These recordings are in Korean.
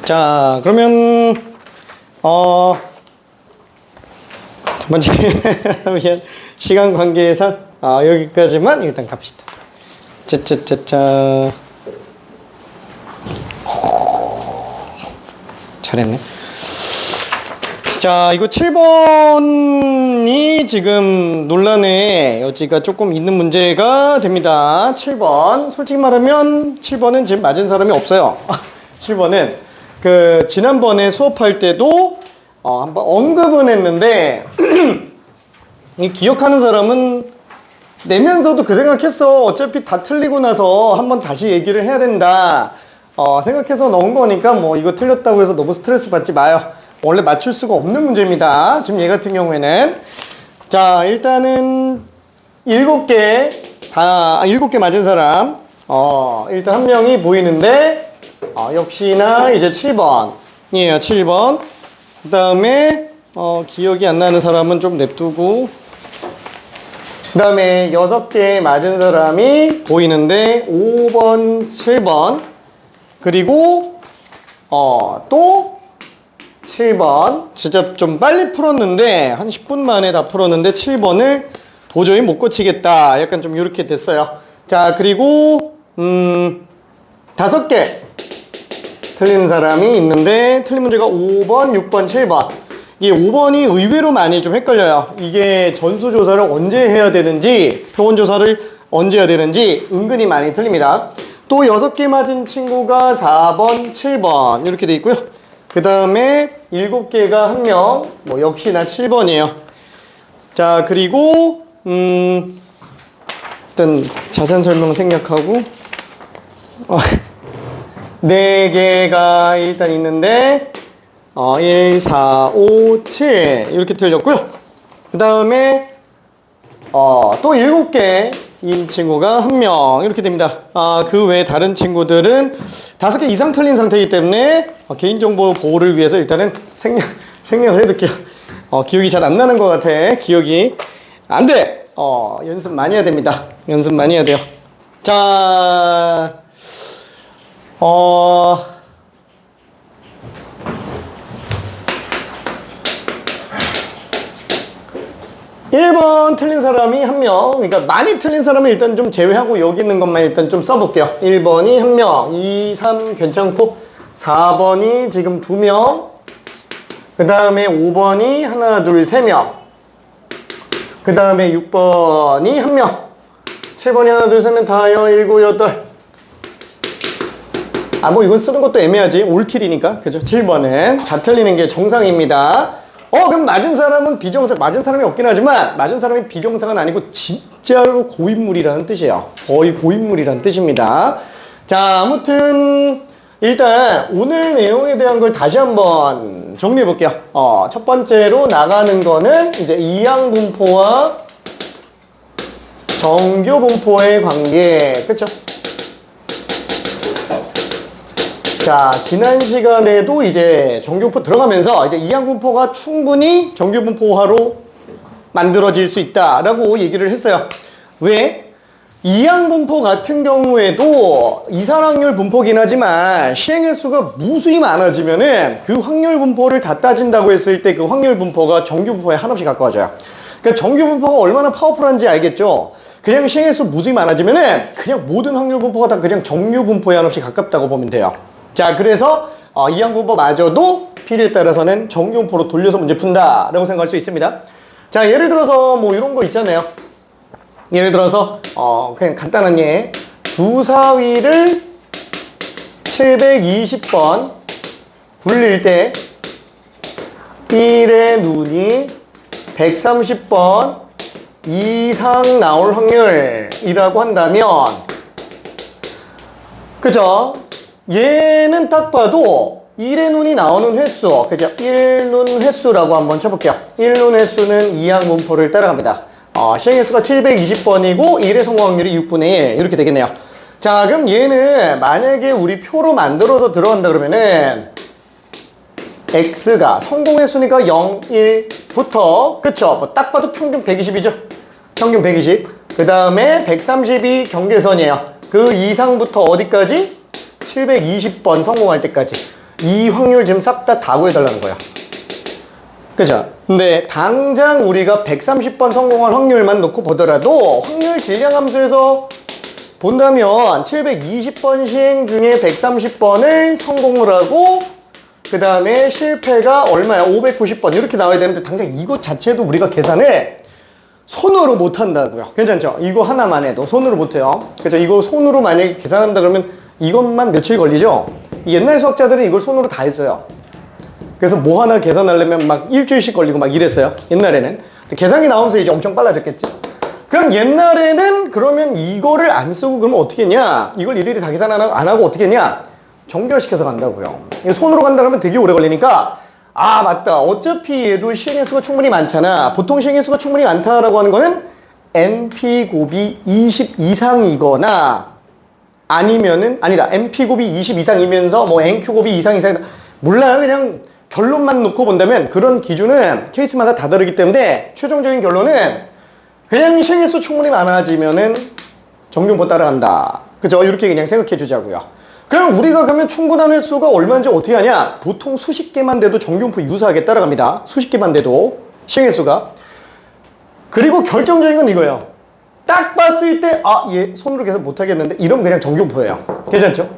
자, 그러면 첫 번째 시간 관계상 여기까지만 일단 갑시다. 짜짜짜짜. 잘했네. 자, 이거 7번이 지금 논란의 여지가 조금 있는 문제가 됩니다. 7번. 솔직히 말하면 7번은 지금 맞은 사람이 없어요. 7번은 지난번에 수업할 때도 한번 언급은 했는데 이 기억하는 사람은 내면서도 그 생각했어. 어차피 다 틀리고 나서 한번 다시 얘기를 해야 된다. 생각해서 넣은 거니까 뭐 이거 틀렸다고 해서 너무 스트레스 받지 마요. 원래 맞출 수가 없는 문제입니다. 지금 얘 같은 경우에는. 자, 일단은 7개 맞은 사람. 일단 한 명이 보이는데, 역시나 이제 7번이에요. 7번. 그 다음에, 기억이 안 나는 사람은 좀 냅두고. 그 다음에 6개 맞은 사람이 보이는데, 5번, 7번. 그리고, 또, 7번. 진짜 좀 빨리 풀었는데, 한 10분 만에 다 풀었는데, 7번을 도저히 못 고치겠다. 약간 좀 이렇게 됐어요. 자, 그리고, 5개 틀린 사람이 있는데, 틀린 문제가 5번, 6번, 7번. 이게 5번이 의외로 많이 좀 헷갈려요. 이게 전수조사를 언제 해야 되는지, 표본조사를 언제 해야 되는지, 은근히 많이 틀립니다. 또 6개 맞은 친구가 4번, 7번. 이렇게 돼 있고요. 그 다음에 7개가 한 명, 뭐 역시나 7번이에요. 자, 그리고 일단 자세한 설명 생략하고 4개가 일단 있는데 1, 4, 5, 7 이렇게 틀렸고요. 그 다음에 또 7개 인 친구가 한 명 이렇게 됩니다. 그 외에 다른 친구들은 5개 이상 틀린 상태이기 때문에 개인정보 보호를 위해서 일단은 생략을 해둘게요. 기억이 잘 안 나는 것 같아. 기억이 안 돼. 연습 많이 해야 됩니다. 연습 많이 해야 돼요. 자, 1번 틀린 사람이 한 명, 그러니까 많이 틀린 사람은 일단 좀 제외하고 여기 있는 것만 일단 좀 써볼게요. 1번이 한 명, 2, 3 괜찮고, 4번이 지금 2명, 그 다음에 5번이 하나, 둘, 3명, 그 다음에 6번이 한 명, 7번이 하나, 둘, 3명 다요, 7, 8. 뭐 이건 쓰는 것도 애매하지. 올킬이니까. 그죠? 7번은 다 틀리는 게 정상입니다. 그럼 맞은 사람은 비정상, 맞은 사람이 없긴 하지만, 맞은 사람이 비정상은 아니고, 진짜로 고인물이라는 뜻이에요. 거의 고인물이라는 뜻입니다. 자, 아무튼, 일단, 오늘 내용에 대한 걸 다시 한번 정리해 볼게요. 첫 번째로 나가는 거는, 이제 이항분포와 정교분포의 관계. 그쵸? 자, 지난 시간에도 이제 정교분포 들어가면서 이제 이항분포가 충분히 정교분포화로 만들어질 수 있다라고 얘기를 했어요. 왜? 이항분포 같은 경우에도 이산확률 분포긴 하지만 시행횟수가 무수히 많아지면은 그 확률 분포를 다 따진다고 했을 때 그 확률 분포가 정교분포에 한없이 가까워져요. 그러니까 정교분포가 얼마나 파워풀한지 알겠죠? 그냥 시행횟수 무수히 많아지면은 그냥 모든 확률 분포가 다 그냥 정교분포에 한없이 가깝다고 보면 돼요. 자, 그래서 이항분포마저도 필요에 따라서는 정교분포로 돌려서 문제 푼다라고 생각할 수 있습니다. 자, 예를 들어서 뭐 이런 거 있잖아요. 예를 들어서 그냥 간단한 예, 주사위를 720번 굴릴 때 1의 눈이 130번 이상 나올 확률이라고 한다면, 그죠? 얘는 딱 봐도 1의 눈이 나오는 횟수, 그죠? 1눈 횟수라고 한번 쳐볼게요. 1눈 횟수는 이항분포를 따라갑니다. 시행횟수가 720번이고 1의 성공 확률이 6분의 1 이렇게 되겠네요. 자, 그럼 얘는 만약에 우리 표로 만들어서 들어간다 그러면은 x가 성공 횟수니까 0, 1부터, 그쵸? 뭐 딱 봐도 평균 120이죠? 평균 120. 그 다음에 130이 경계선이에요. 그 이상부터 어디까지? 720번 성공할 때까지. 이 확률 지금 싹 다 구해달라는 거야. 그죠? 근데 당장 우리가 130번 성공할 확률만 놓고 보더라도 확률 질량 함수에서 본다면 720번 시행 중에 130번을 성공을 하고 그 다음에 실패가 얼마야? 590번 이렇게 나와야 되는데 당장 이것 자체도 우리가 계산을 손으로 못 한다고요. 괜찮죠? 이거 하나만 해도 손으로 못 해요. 그죠? 이거 손으로 만약에 계산한다 그러면 이것만 며칠 걸리죠? 옛날 수학자들은 이걸 손으로 다 했어요. 그래서 뭐 하나 계산하려면 막 일주일씩 걸리고 막 이랬어요. 옛날에는. 계산기 나오면서 이제 엄청 빨라졌겠지? 그럼 옛날에는 그러면 이거를 안 쓰고 그러면 어떻게 했냐? 이걸 일일이 다 계산 안 하고 어떻게 했냐? 정교화시켜서 간다고요. 손으로 간다 그러면 되게 오래 걸리니까 아 맞다. 어차피 얘도 시행횟수가 충분히 많잖아. 보통 시행횟수가 충분히 많다라고 하는 거는 NP 곱이 20 이상이거나 아니면은 아니다. NP 곱이 20 이상이면서 뭐 NQ 곱이 이상이다. 몰라요. 그냥 결론만 놓고 본다면 그런 기준은 케이스마다 다 다르기 때문에 최종적인 결론은 그냥 시행횟수 충분히 많아지면은 정규분포 따라간다. 그죠? 이렇게 그냥 생각해 주자고요. 그럼 우리가 그러면 충분한 횟수가 얼마인지 어떻게 하냐? 보통 수십 개만 돼도 정규분포 유사하게 따라갑니다. 수십 개만 돼도 시행횟수가. 그리고 결정적인 건 이거예요. 딱 봤을 때 아, 얘 손으로 계산 못하겠는데 이러면 그냥 정규분포예요. 괜찮죠?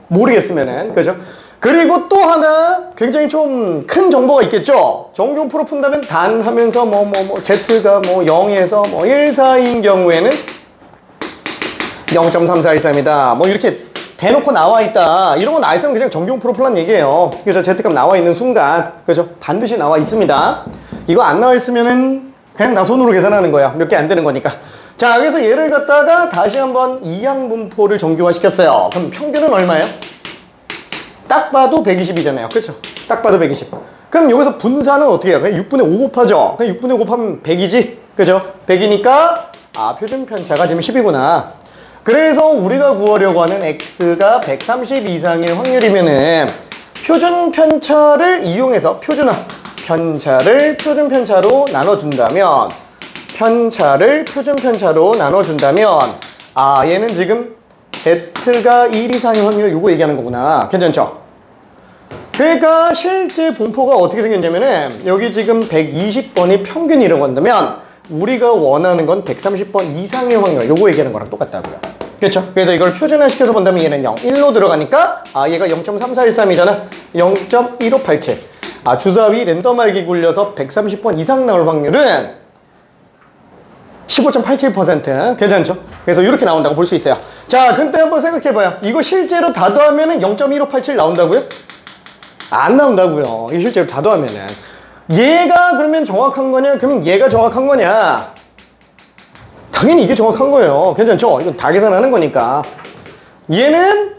모르겠으면은. 그죠? 그리고 또 하나 굉장히 좀 큰 정보가 있겠죠? 정규분포로 푼다면 단 하면서 Z가 0에서 1 사이인 경우에는 0.3413이다. 뭐 이렇게 대놓고 나와 있다. 이런 거 나와 있으면 그냥 정규분포로 풀란 얘기예요. 그죠? Z값 나와 있는 순간. 그죠? 반드시 나와 있습니다. 이거 안 나와 있으면은 그냥 나 손으로 계산하는 거야. 몇 개 안 되는 거니까. 자, 그래서 얘를 갖다가 다시 한번 이항분포를 정규화 시켰어요. 그럼 평균은 얼마예요? 딱 봐도 120이잖아요. 그렇죠? 딱 봐도 120. 그럼 여기서 분산은 어떻게 해요? 그냥 6분의 5 곱하죠? 그냥 6분의 5 곱하면 100이지? 그죠? 100이니까 아, 표준 편차가 지금 10이구나. 그래서 우리가 구하려고 하는 X가 130 이상일 확률이면은 표준 편차를 이용해서 표준 편차로 나눠준다면 아, 얘는 지금 Z가 1 이상의 확률 요거 얘기하는 거구나. 괜찮죠? 그러니까 실제 분포가 어떻게 생겼냐면은 여기 지금 120번이 평균이라고 한다면 우리가 원하는 건 130번 이상의 확률 요거 얘기하는 거랑 똑같다고요. 그렇죠? 그래서 이걸 표준화 시켜서 본다면 얘는 0, 1로 들어가니까 아 얘가 0.3413이잖아. 0.1587. 아 주사위 랜덤 알기 굴려서 130번 이상 나올 확률은 15.87%. 괜찮죠? 그래서 이렇게 나온다고 볼 수 있어요. 자, 근데 한번 생각해봐요. 이거 실제로 다 더하면은 0.1587 나온다고요? 안 나온다고요. 이 실제로 다 더하면은. 얘가 그러면 정확한 거냐? 그러면 얘가 정확한 거냐? 당연히 이게 정확한 거예요. 괜찮죠? 이건 다 계산하는 거니까. 얘는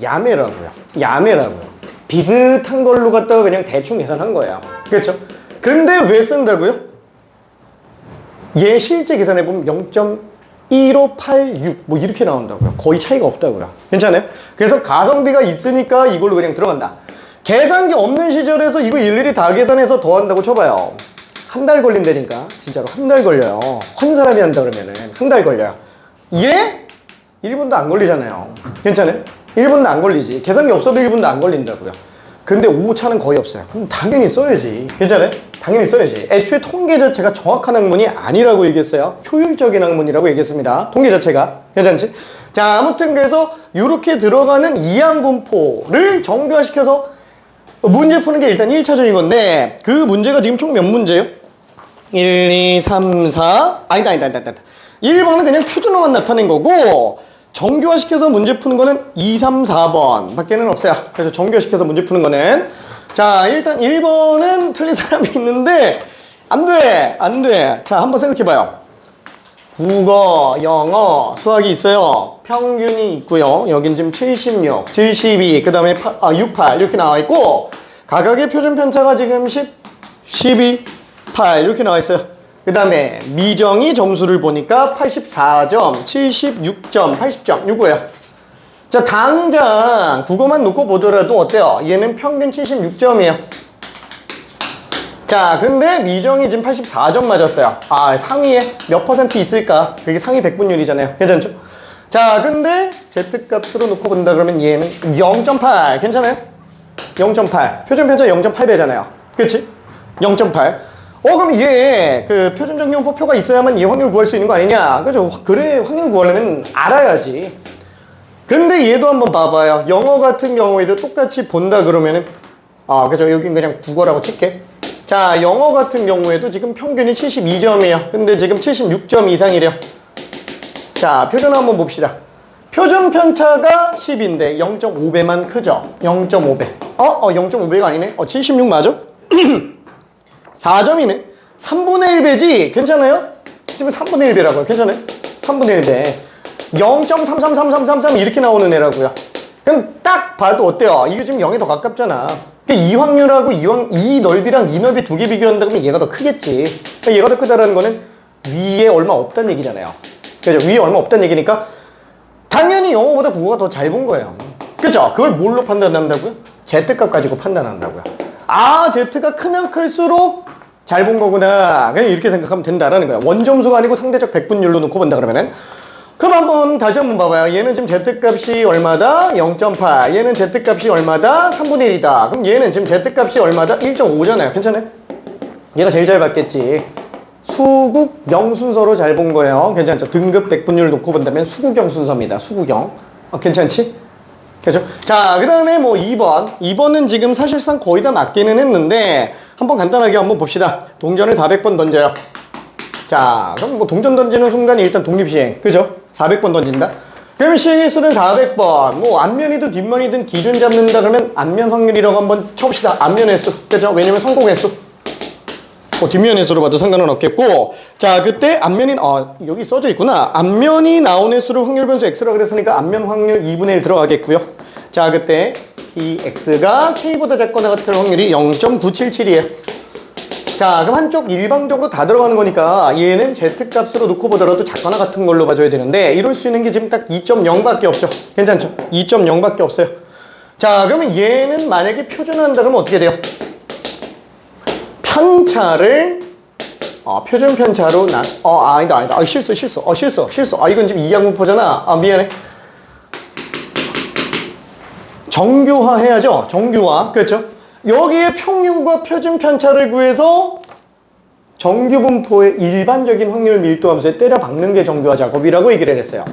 야매라고요. 비슷한 걸로 갖다가 그냥 대충 계산한 거예요. 그렇죠? 근데 왜 쓴다고요? 얘 실제 계산해보면 0.1586 뭐 이렇게 나온다고요. 거의 차이가 없다고요. 괜찮아요? 그래서 가성비가 있으니까 이걸로 그냥 들어간다. 계산기 없는 시절에서 이거 일일이 다 계산해서 더한다고 쳐봐요. 한 달 걸린다니까. 진짜로 한 달 걸려요. 한 사람이 한다 그러면은 한 달 걸려요. 얘 1분도 안 걸리잖아요. 괜찮아요? 1분도 안 걸리지. 계산기 없어도 1분도 안 걸린다고요. 근데 오차는 거의 없어요. 그럼 당연히 써야지. 괜찮아요? 당연히 써야지. 애초에 통계 자체가 정확한 학문이 아니라고 얘기했어요. 효율적인 학문이라고 얘기했습니다. 통계 자체가. 괜찮지? 자, 아무튼 그래서 이렇게 들어가는 이항분포를 정교화시켜서 문제 푸는 게 일단 1차적인 건데 그 문제가 지금 총 몇 문제예요? 1, 2, 3, 4 아니다 1번은 그냥 표준어만 나타낸 거고 정교화시켜서 문제 푸는 거는 2, 3, 4번 밖에는 없어요. 그래서 정교화시켜서 문제 푸는 거는 자 일단 1번은 틀린 사람이 있는데 안 돼. 자 한번 생각해봐요. 국어, 영어, 수학이 있어요. 평균이 있고요. 여긴 지금 76, 72, 그 다음에 68 이렇게 나와 있고 각각의 표준 편차가 지금 10, 12, 8 이렇게 나와 있어요. 그 다음에 미정이 점수를 보니까 84점, 76점, 80점 이거예요. 자 당장 국어만 놓고 보더라도 어때요? 얘는 평균 76점이에요. 자 근데 미정이 지금 84점 맞았어요. 아 상위에 몇 퍼센트 있을까? 그게 상위 100분율이잖아요. 괜찮죠? 자, 근데 Z값으로 놓고 본다 그러면 얘는 0.8. 괜찮아요? 0.8. 표준 편차 0.8배잖아요. 그치? 0.8. 그럼 얘, 그 표준정리원법표가 있어야만 이 확률 구할 수 있는 거 아니냐? 그죠? 그래, 확률 구하려면 알아야지. 근데 얘도 한번 봐봐요. 영어 같은 경우에도 똑같이 본다 그러면은, 그죠? 여긴 그냥 국어라고 칠게. 자, 영어 같은 경우에도 지금 평균이 72점이에요. 근데 지금 76점 이상이래요. 자, 표준 한번 봅시다. 표준 편차가 10인데 0.5배만 크죠? 0.5배. 0.5배가 아니네? 76 맞아? 4점이네? 3분의 1배지? 괜찮아요? 지금 3분의 1배라고요. 괜찮아요? 3분의 1배. 0.333333 이렇게 나오는 애라고요. 그럼 딱 봐도 어때요? 이게 지금 0에 더 가깝잖아. 이 확률하고 이 넓이랑 이 넓이 두 개 비교한다 그러면 얘가 더 크겠지. 얘가 더 크다라는 거는 위에 얼마 없다는 얘기잖아요. 그죠? 위에 얼마 없다는 얘기니까 당연히 영어보다 국어가 더 잘 본 거예요. 그죠? 그걸 뭘로 판단한다고요? Z값 가지고 판단한다고요. Z가 크면 클수록 잘 본 거구나. 그냥 이렇게 생각하면 된다라는 거예요. 원점수가 아니고 상대적 백분율로 놓고 본다 그러면은. 그럼 다시 한번 봐봐요. 얘는 지금 Z값이 얼마다? 0.8. 얘는 Z값이 얼마다? 3분의 1이다. 그럼 얘는 지금 Z값이 얼마다? 1.5잖아요. 괜찮아요? 얘가 제일 잘 봤겠지. 수국영 순서로 잘 본 거예요. 괜찮죠? 등급 백분율 놓고 본다면 수국영 순서입니다. 수국영. 괜찮지? 그죠? 자, 그 다음에 2번. 2번은 지금 사실상 거의 다 맞기는 했는데, 한번 간단하게 한번 봅시다. 동전을 400번 던져요. 자, 그럼 동전 던지는 순간 일단 독립시행. 그죠? 400번 던진다. 그러면 시행의 수는 400번. 앞면이든 뒷면이든 기준 잡는다 그러면 앞면 확률이라고 한번 쳐봅시다. 앞면 횟수. 그죠? 왜냐면 성공 횟수. 뒷면 횟수로 봐도 상관은 없겠고. 자, 그때 앞면이, 여기 써져 있구나. 앞면이 나온 횟수를 확률 변수 x라고 그랬으니까 앞면 확률 2분의 1 들어가겠고요. 자, 그때 dx가 k보다 작거나 같을 확률이 0.977이에요. 자, 그럼 한쪽 일방적으로 다 들어가는 거니까 얘는 Z값으로 놓고 보더라도 작거나 같은 걸로 봐줘야 되는데 이럴 수 있는 게 지금 딱 2.0밖에 없죠. 괜찮죠? 2.0밖에 없어요. 자, 그러면 얘는 만약에 표준화한다 그러면 어떻게 돼요? 편차를 표준 편차로 아니다. 실수. 이건 지금 이항분포잖아. 미안해. 정규화 해야죠. 정규화. 그렇죠? 여기에 평균과 표준 편차를 구해서 정규분포의 일반적인 확률 밀도 함수에 때려 박는 게 정규화 작업이라고 얘기를 했어요.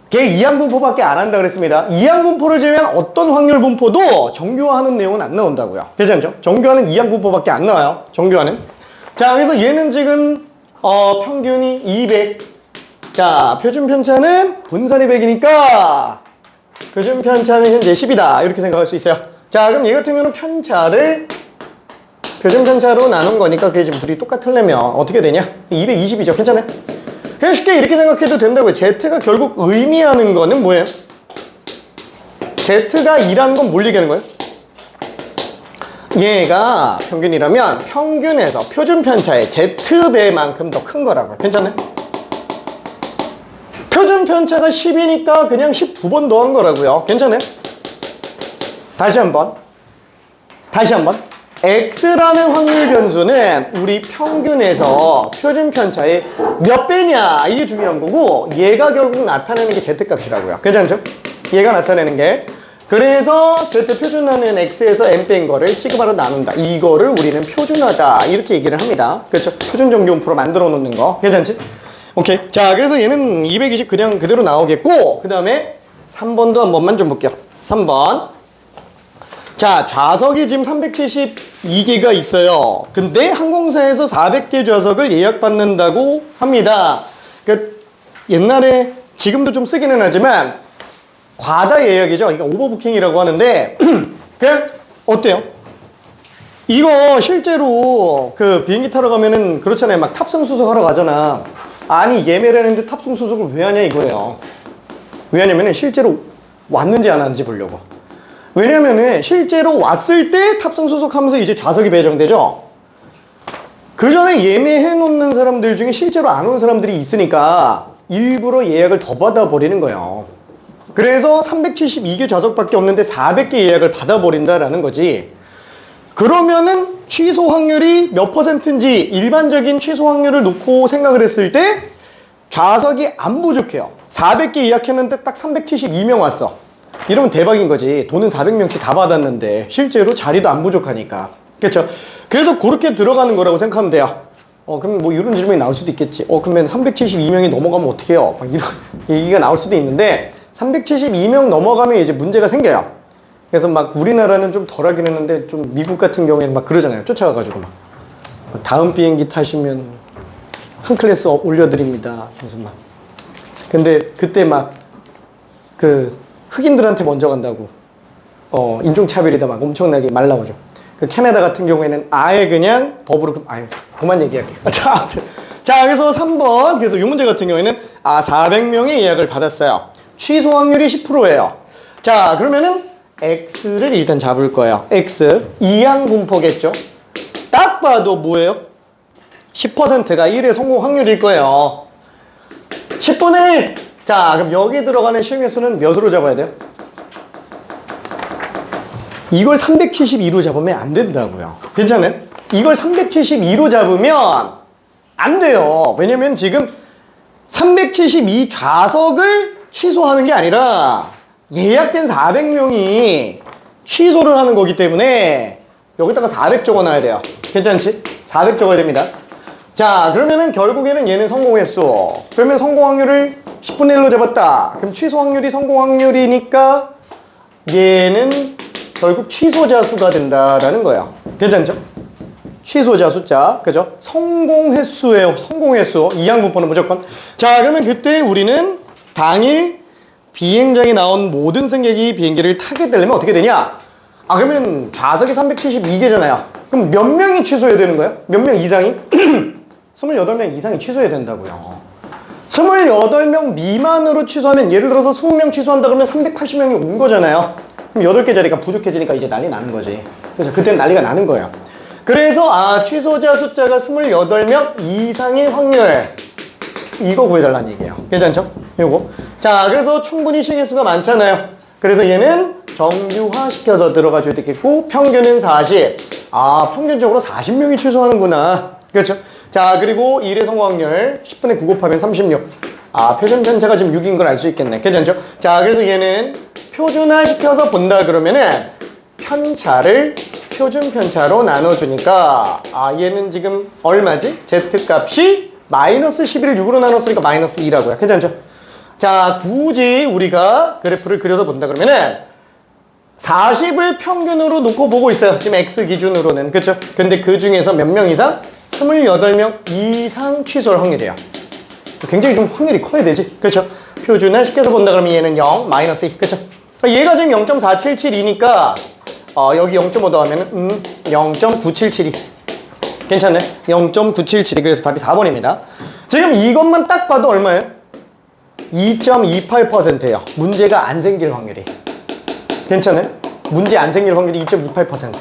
걔 이항분포밖에 안 한다 그랬습니다. 이항분포를 제외한 어떤 확률 분포도 정규화하는 내용은 안 나온다고요. 괜찮죠? 정규화는 이항분포밖에 안 나와요. 정규화는. 자, 그래서 얘는 지금 평균이 200. 자, 표준 편차는 분산이 100이니까 표준 편차는 현재 10이다. 이렇게 생각할 수 있어요. 자, 그럼 얘 같은 경우는 편차를 표준 편차로 나눈 거니까 그게 지금 둘이 똑같으려면 어떻게 되냐? 220이죠. 괜찮아요? 그냥 쉽게 이렇게 생각해도 된다고요. Z가 결국 의미하는 거는 뭐예요? Z가 2라는 건 뭘 얘기하는 거예요? 얘가 평균이라면 평균에서 표준 편차의 Z배만큼 더 큰 거라고요. 괜찮아요? 표준 편차가 10이니까 그냥 12번 더한 거라고요. 괜찮아요? 다시 한번. X라는 확률 변수는 우리 평균에서 표준 편차의 몇 배냐 이게 중요한 거고 얘가 결국 나타내는 게 Z값이라고요. 괜찮죠? 얘가 나타내는 게 그래서 Z 표준화는 X에서 M 뺀 거를 시그마로 나눈다. 이거를 우리는 표준화다 이렇게 얘기를 합니다. 그렇죠? 표준 정규분포로 만들어 놓는 거. 괜찮지? 오케이. 자, 그래서 얘는 220 그냥 그대로 나오겠고 그 다음에 3번도 한 번만 좀 볼게요. 3번. 자, 좌석이 지금 372개가 있어요. 근데 항공사에서 400개 좌석을 예약받는다고 합니다. 그러니까 옛날에 지금도 좀 쓰기는 하지만 과다 예약이죠. 그러니까 오버부킹이라고 하는데 그냥 어때요? 이거 실제로 그 비행기 타러 가면은 그렇잖아요. 막 탑승 수속하러 가잖아. 아니 예매를 했는데 탑승 수속을 왜 하냐 이거예요. 왜 하냐면은 실제로 왔는지 안 왔는지 보려고. 왜냐면은 실제로 왔을 때 탑승 수속하면서 이제 좌석이 배정되죠. 그 전에 예매해 놓는 사람들 중에 실제로 안 온 사람들이 있으니까 일부러 예약을 더 받아버리는 거예요. 그래서 372개 좌석밖에 없는데 400개 예약을 받아버린다라는 거지. 그러면은 취소 확률이 몇 %인지 일반적인 취소 확률을 놓고 생각을 했을 때 좌석이 안 부족해요. 400개 예약했는데 딱 372명 왔어. 이러면 대박인 거지. 돈은 400명씩 다 받았는데 실제로 자리도 안 부족하니까. 그렇죠? 그래서 그렇게 들어가는 거라고 생각하면 돼요. 그럼 뭐 이런 질문이 나올 수도 있겠지. 그러면 372명이 넘어가면 어떻게 해요? 막 이런 얘기가 나올 수도 있는데 372명 넘어가면 이제 문제가 생겨요. 그래서 막 우리나라는 좀 덜하긴 했는데 좀 미국 같은 경우에는 막 그러잖아요. 쫓아가가지고 막 다음 비행기 타시면 한 클래스 올려드립니다. 그래서 막 근데 그때 막 그 흑인들한테 먼저 간다고 인종차별이다 막 엄청나게 말 나오죠. 그 캐나다 같은 경우에는 아예 그냥 법으로 그만 얘기할게요. 자, 그래서 3번. 그래서 이 문제 같은 경우에는 400명의 예약을 받았어요. 취소 확률이 10%예요. 자, 그러면은 X를 일단 잡을 거예요. X 이항 분포겠죠. 딱 봐도 뭐예요? 10%가 1의 성공 확률일 거예요. 10분의 1. 자, 그럼 여기 들어가는 실외수는 몇으로 잡아야 돼요? 이걸 372로 잡으면 안 된다고요. 괜찮아요? 이걸 372로 잡으면 안 돼요. 왜냐면 지금 372 좌석을 취소하는 게 아니라 예약된 400명이 취소를 하는 거기 때문에 여기다가 400 적어놔야 돼요. 괜찮지? 400 적어야 됩니다. 자, 그러면은 결국에는 얘는 성공 횟수. 그러면 성공 확률을 10분의 1로 잡았다. 그럼 취소 확률이 성공 확률이니까 얘는 결국 취소자 수가 된다라는 거예요. 괜찮죠? 취소자 숫자. 그죠? 성공 횟수예요. 성공 횟수. 이항 분포는 무조건. 자, 그러면 그때 우리는 당일 비행장에 나온 모든 승객이 비행기를 타게 되려면 어떻게 되냐? 그러면 좌석이 372개잖아요. 그럼 몇 명이 취소해야 되는 거예요? 몇 명 이상이? 28명 이상이 취소해야 된다고요. 28명 미만으로 취소하면 예를 들어서 20명 취소한다 그러면 380명이 온 거잖아요. 그럼 8개 자리가 부족해지니까 이제 난리 나는 거지. 그래서 그때는 난리가 나는 거예요. 그래서 취소자 숫자가 28명 이상의 확률 이거 구해달라는 얘기예요. 괜찮죠? 요거. 자, 그래서 충분히 실개수가 많잖아요. 그래서 얘는 정규화 시켜서 들어가줘야 되겠고 평균은 40. 평균적으로 40명이 취소하는구나. 그렇죠? 자, 그리고 1의 성공 확률 10분의 9 곱하면 36. 표준 편차가 지금 6인 걸 알 수 있겠네. 괜찮죠? 자, 그래서 얘는 표준화 시켜서 본다 그러면은 편차를 표준 편차로 나눠주니까 얘는 지금 얼마지? Z값이 마이너스 11을 6으로 나눴으니까 마이너스 2라고요. 괜찮죠? 자, 굳이 우리가 그래프를 그려서 본다 그러면은 40을 평균으로 놓고 보고 있어요. 지금 X 기준으로는. 그렇죠? 근데 그 중에서 몇 명 이상? 28명 이상 취소할 확률이에요. 굉장히 좀 확률이 커야 되지. 그렇죠? 표준화 시켜서 본다 그러면 얘는 0, 마이너스 2. 그렇죠? 얘가 지금 0.477이니까 여기 0.5 더하면 0.9772. 괜찮네? 0.977. 그래서 답이 4번입니다. 지금 이것만 딱 봐도 얼마예요? 2.28%예요. 문제가 안 생길 확률이. 괜찮아요? 문제 안 생길 확률이 2.28%.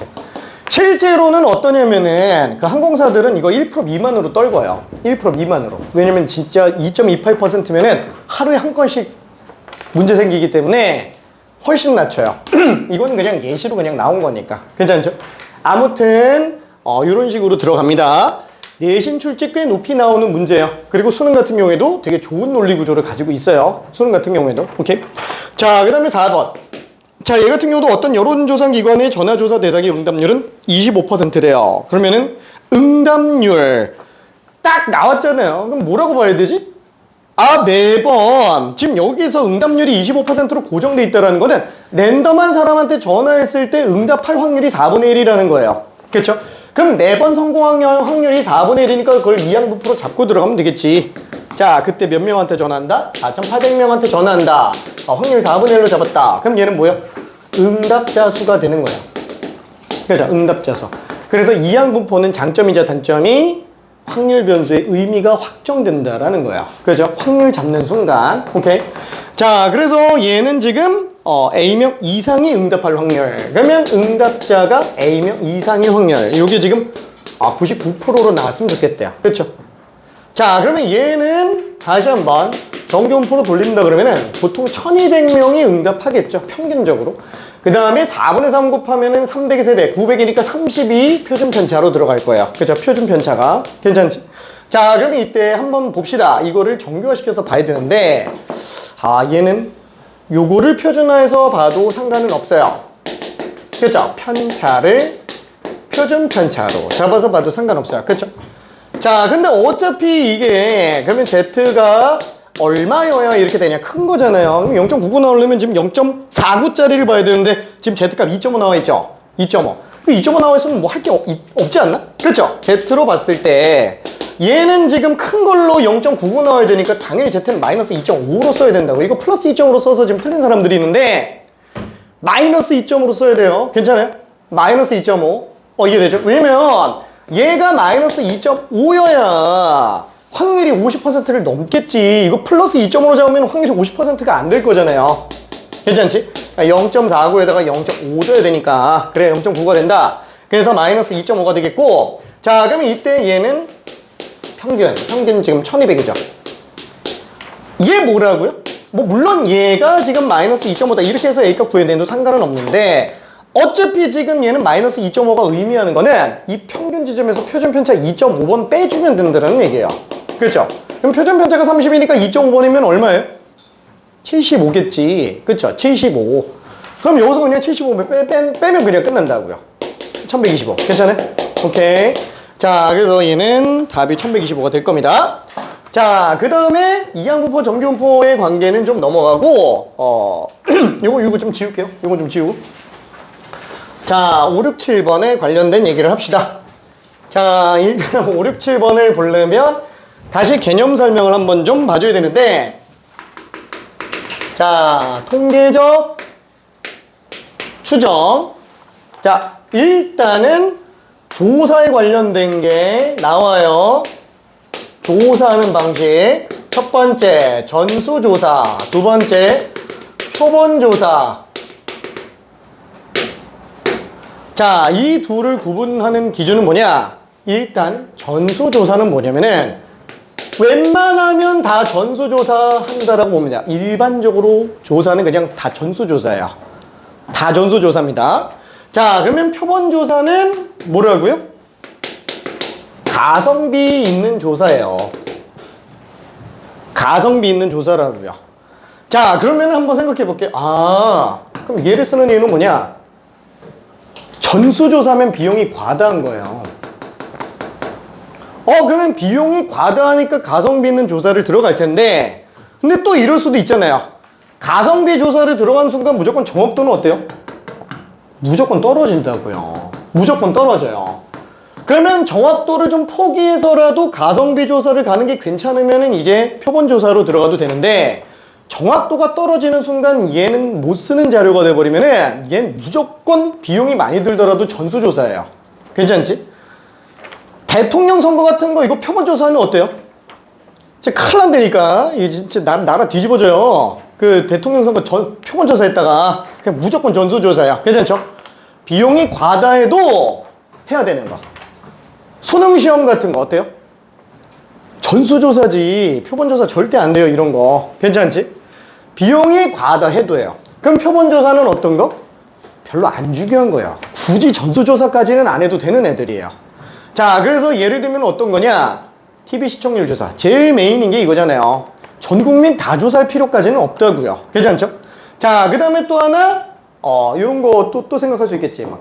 실제로는 어떠냐면은 그 항공사들은 이거 1% 미만으로 떨궈요. 1% 미만으로. 왜냐면 진짜 2.28%면은 하루에 한 건씩 문제 생기기 때문에 훨씬 낮춰요. 이거는 그냥 예시로 그냥 나온 거니까. 괜찮죠? 아무튼 이런 식으로 들어갑니다. 내신 출제 꽤 높이 나오는 문제예요. 그리고 수능 같은 경우에도 되게 좋은 논리 구조를 가지고 있어요. 수능 같은 경우에도. 오케이. 자, 그 다음에 4번. 자, 얘 같은 경우도 어떤 여론조사 기관의 전화조사 대상의 응답률은 25%래요. 그러면은 응답률 딱 나왔잖아요. 그럼 뭐라고 봐야 되지? 매번 지금 여기서 응답률이 25%로 고정돼 있다는 거는 랜덤한 사람한테 전화했을 때 응답할 확률이 4분의 1이라는 거예요. 그렇죠? 그럼 매번 성공할 확률이 4분의 1이니까 그걸 이항분포로 잡고 들어가면 되겠지. 자, 그때 몇 명한테 전화한다? 4,800명한테 전화한다. 확률 4분의 1로 잡았다. 그럼 얘는 뭐야? 응답자 수가 되는 거야. 그죠? 응답자 수. 그래서 이항분포는 장점이자 단점이 확률 변수의 의미가 확정된다라는 거야. 그죠? 확률 잡는 순간. 오케이. 자, 그래서 얘는 지금 A명 이상이 응답할 확률. 그러면 응답자가 A명 이상의 확률. 이게 지금 99%로 나왔으면 좋겠대요. 그렇죠? 자, 그러면 얘는 다시 한번 정규분포로 돌린다 그러면은 보통 1200명이 응답하겠죠. 평균적으로. 그 다음에 4분의 3 곱하면은 300의 3배, 900이니까 32 표준 편차로 들어갈 거예요. 그죠? 표준 편차가. 괜찮지? 자, 그러면 이때 한번 봅시다. 이거를 정교화시켜서 봐야 되는데, 얘는 요거를 표준화해서 봐도 상관은 없어요. 그죠? 편차를 표준 편차로 잡아서 봐도 상관없어요. 그죠? 자, 근데 어차피 이게 그러면 Z가 얼마여야 이렇게 되냐? 큰 거잖아요. 0.99 나오려면 지금 0.49짜리를 봐야 되는데 지금 Z값 2.5 나와 있죠? 2.5. 그 2.5 나와 있으면 뭐 할 게 없지 않나? 그죠? Z로 봤을 때 얘는 지금 큰 걸로 0.99 나와야 되니까 당연히 Z는 마이너스 2.5로 써야 된다고. 이거 플러스 2.5로 써서 지금 틀린 사람들이 있는데 마이너스 2.5로 써야 돼요. 괜찮아요? 마이너스 2.5. 이게 되죠? 왜냐면 얘가 마이너스 2.5여야 확률이 50%를 넘겠지. 이거 플러스 2.5로 잡으면 확률이 50%가 안 될 거잖아요. 괜찮지? 0.49에다가 0.5 줘야 되니까. 그래, 0.9가 된다. 그래서 마이너스 2.5가 되겠고, 자, 그러면 이때 얘는 평균 지금 1200이죠. 얘 뭐라고요? 뭐 물론 얘가 지금 마이너스 2.5다 이렇게 해서 A값 구해야 돼도 상관은 없는데, 어차피 지금 얘는 마이너스 2.5가 의미하는 거는 이 평균 지점에서 표준 편차 2.5번 빼주면 된다는 얘기예요. 그렇죠? 그럼 표준 편차가 30이니까 2.5번이면 얼마예요? 75겠지. 그렇죠? 75. 그럼 여기서 그냥 75 빼면 그냥 끝난다고요. 1125. 괜찮아요? 오케이. 자, 그래서 얘는 답이 1125가 될 겁니다. 자, 그 다음에 이항분포, 정규분포의 관계는 좀 넘어가고, 요거 좀 지울게요. 요거 좀 지우고. 자, 5, 6, 7번에 관련된 얘기를 합시다. 자, 일단 5, 6, 7번을 보려면 다시 개념 설명을 한번 좀 봐줘야 되는데, 자, 통계적 추정. 자, 일단은 조사에 관련된 게 나와요. 조사하는 방식. 첫 번째, 전수조사. 두 번째, 표본조사. 자, 이 둘을 구분하는 기준은 뭐냐? 일단 전수조사는 뭐냐면은 웬만하면 다 전수조사 한다라고 봅니다. 일반적으로 조사는 그냥 다 전수조사예요. 다 전수조사입니다. 자, 그러면 표본조사는 뭐라고요? 가성비 있는 조사예요. 가성비 있는 조사라고요. 자, 그러면 한번 생각해 볼게요. 그럼 얘를 쓰는 이유는 뭐냐? 전수조사면 비용이 과다한 거예요. 그러면 비용이 과다하니까 가성비 있는 조사를 들어갈 텐데, 근데 또 이럴 수도 있잖아요. 가성비 조사를 들어가는 순간 무조건 정확도는 어때요? 무조건 떨어진다고요. 무조건 떨어져요. 그러면 정확도를 좀 포기해서라도 가성비 조사를 가는 게 괜찮으면 이제 표본 조사로 들어가도 되는데, 정확도가 떨어지는 순간 얘는 못 쓰는 자료가 돼버리면은 얘는 무조건 비용이 많이 들더라도 전수조사예요. 괜찮지? 대통령 선거 같은 거 이거 표본조사하면 어때요? 진짜 큰일 난다니까. 이게 진짜 나라 뒤집어져요. 그 대통령 선거 표본조사 했다가 그냥 무조건 전수조사야. 괜찮죠? 비용이 과다해도 해야 되는 거. 수능시험 같은 거 어때요? 전수조사지. 표본조사 절대 안 돼요. 이런 거. 괜찮지? 비용이 과다해도 해요. 그럼 표본조사는 어떤 거? 별로 안 중요한 거예요. 굳이 전수조사까지는 안 해도 되는 애들이에요. 자, 그래서 예를 들면 어떤 거냐? TV 시청률 조사. 제일 메인인 게 이거잖아요. 전 국민 다 조사할 필요까지는 없다고요. 괜찮죠? 자, 그 다음에 또 하나, 이런 거 또 생각할 수 있겠지. 막.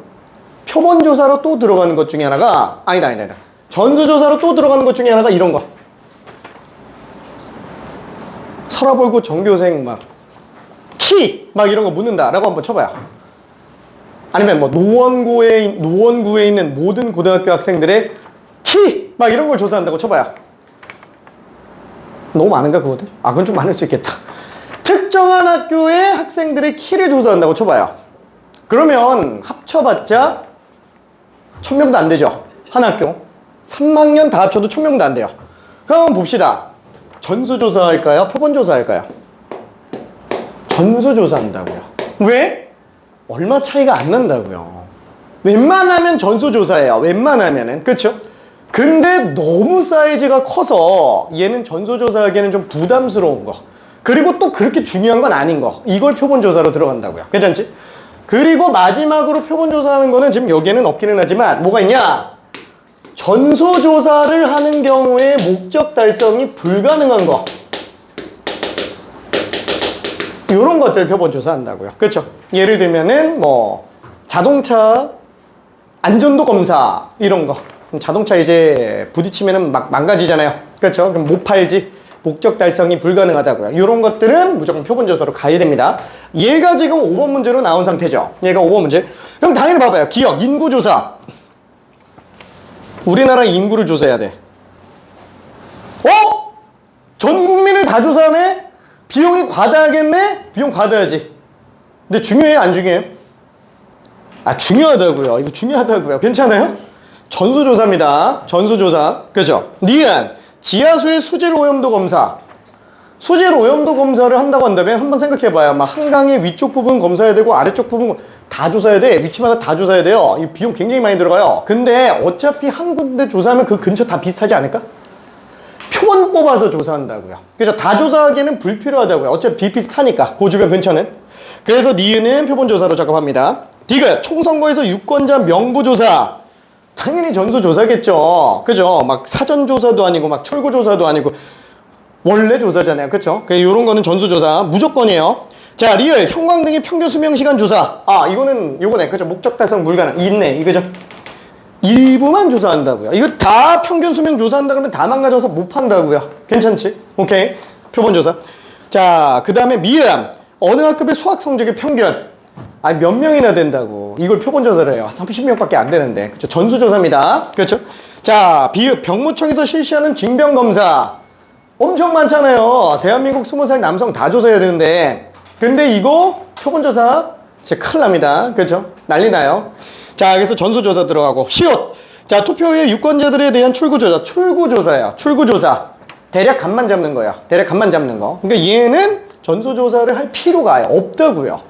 표본조사로 또 들어가는 것 중에 하나가, 아니다. 전수조사로 또 들어가는 것 중에 하나가 이런 거. 서라벌고 전교생 키 이런 거 묻는다라고 한번 쳐봐요. 아니면 뭐 노원구에 있는 모든 고등학교 학생들의 키 이런 걸 조사한다고 쳐봐요. 너무 많은가 그거들? 그건 좀 많을 수 있겠다. 특정한 학교의 학생들의 키를 조사한다고 쳐봐요. 그러면 합쳐봤자 1000명도 안 되죠. 한 학교 3학년 다 합쳐도 1000명도 안 돼요. 그럼 봅시다. 전수조사 할까요? 표본조사 할까요? 전수조사 한다고요. 왜? 얼마 차이가 안 난다고요. 웬만하면 전수조사예요. 웬만하면은. 그쵸? 근데 너무 사이즈가 커서 얘는 전수조사 하기에는 좀 부담스러운 거. 그리고 또 그렇게 중요한 건 아닌 거. 이걸 표본조사로 들어간다고요. 괜찮지? 그리고 마지막으로 표본조사 하는 거는 지금 여기에는 없기는 하지만 뭐가 있냐? 전소조사를 하는 경우에 목적 달성이 불가능한 거. 이런 것들 표본 조사한다고요. 그렇죠? 예를 들면은 뭐 자동차 안전도 검사 이런 거. 자동차 이제 부딪히면은 막 망가지잖아요. 그렇죠? 그럼 못 팔지. 목적 달성이 불가능하다고요. 이런 것들은 무조건 표본 조사로 가야 됩니다. 얘가 지금 5번 문제로 나온 상태죠. 얘가 5번 문제. 그럼 당연히 봐봐요. 기억, 인구 조사. 우리나라 인구를 조사해야 돼. 어? 전 국민을 다 조사하네? 비용이 과다하겠네? 비용 과다하지. 근데 중요해요? 안 중요해요? 아, 중요하다고요. 이거 중요하다고요. 괜찮아요? 전수조사입니다. 전수조사. 그죠? 니은, 지하수의 수질 오염도 검사. 수질 오염도 검사를 한다고 한다면 한번 생각해봐요. 막 한강의 위쪽 부분 검사해야 되고 아래쪽 부분 다 조사해야 돼. 위치마다 다 조사해야 돼요. 이 비용 굉장히 많이 들어가요. 근데 어차피 한 군데 조사하면 그 근처 다 비슷하지 않을까? 표본 뽑아서 조사한다고요. 그래서 다 조사하기에는 불필요하다고요. 어차피 비슷하니까 그 주변 근처는. 그래서 니은은 표본 조사로 작업합니다. 디귿, 총선거에서 유권자 명부 조사. 당연히 전수조사겠죠. 그죠? 막 사전조사도 아니고 막 출구조사도 아니고 원래 조사잖아요. 그쵸? 이런 거는 전수조사 무조건이에요. 자, 리을, 형광등의 평균 수명시간 조사. 아, 요거네. 그죠? 목적 달성 불가능. 있네. 이거죠? 일부만 조사한다고요. 이거 다 평균 수명 조사한다 그러면 다 망가져서 못 판다고요. 괜찮지? 오케이. 표본 조사. 자, 그 다음에 미음. 어느 학급의 수학 성적의 평균. 아, 몇 명이나 된다고. 이걸 표본 조사를 해요. 30명밖에 안 되는데. 그렇죠? 전수조사입니다. 그렇죠? 자, 비읍, 병무청에서 실시하는 징병검사. 엄청 많잖아요. 대한민국 20살 남성 다 조사해야 되는데. 근데 이거 표본조사 진짜 큰일 납니다. 그렇죠? 난리 나요. 자, 그래서 전수조사 들어가고. 시옷. 자, 투표의 유권자들에 대한 출구조사. 출구조사예요. 출구조사. 대략 간만 잡는 거예요. 대략 간만 잡는 거. 그러니까 얘는 전수조사를 할 필요가 없다고요.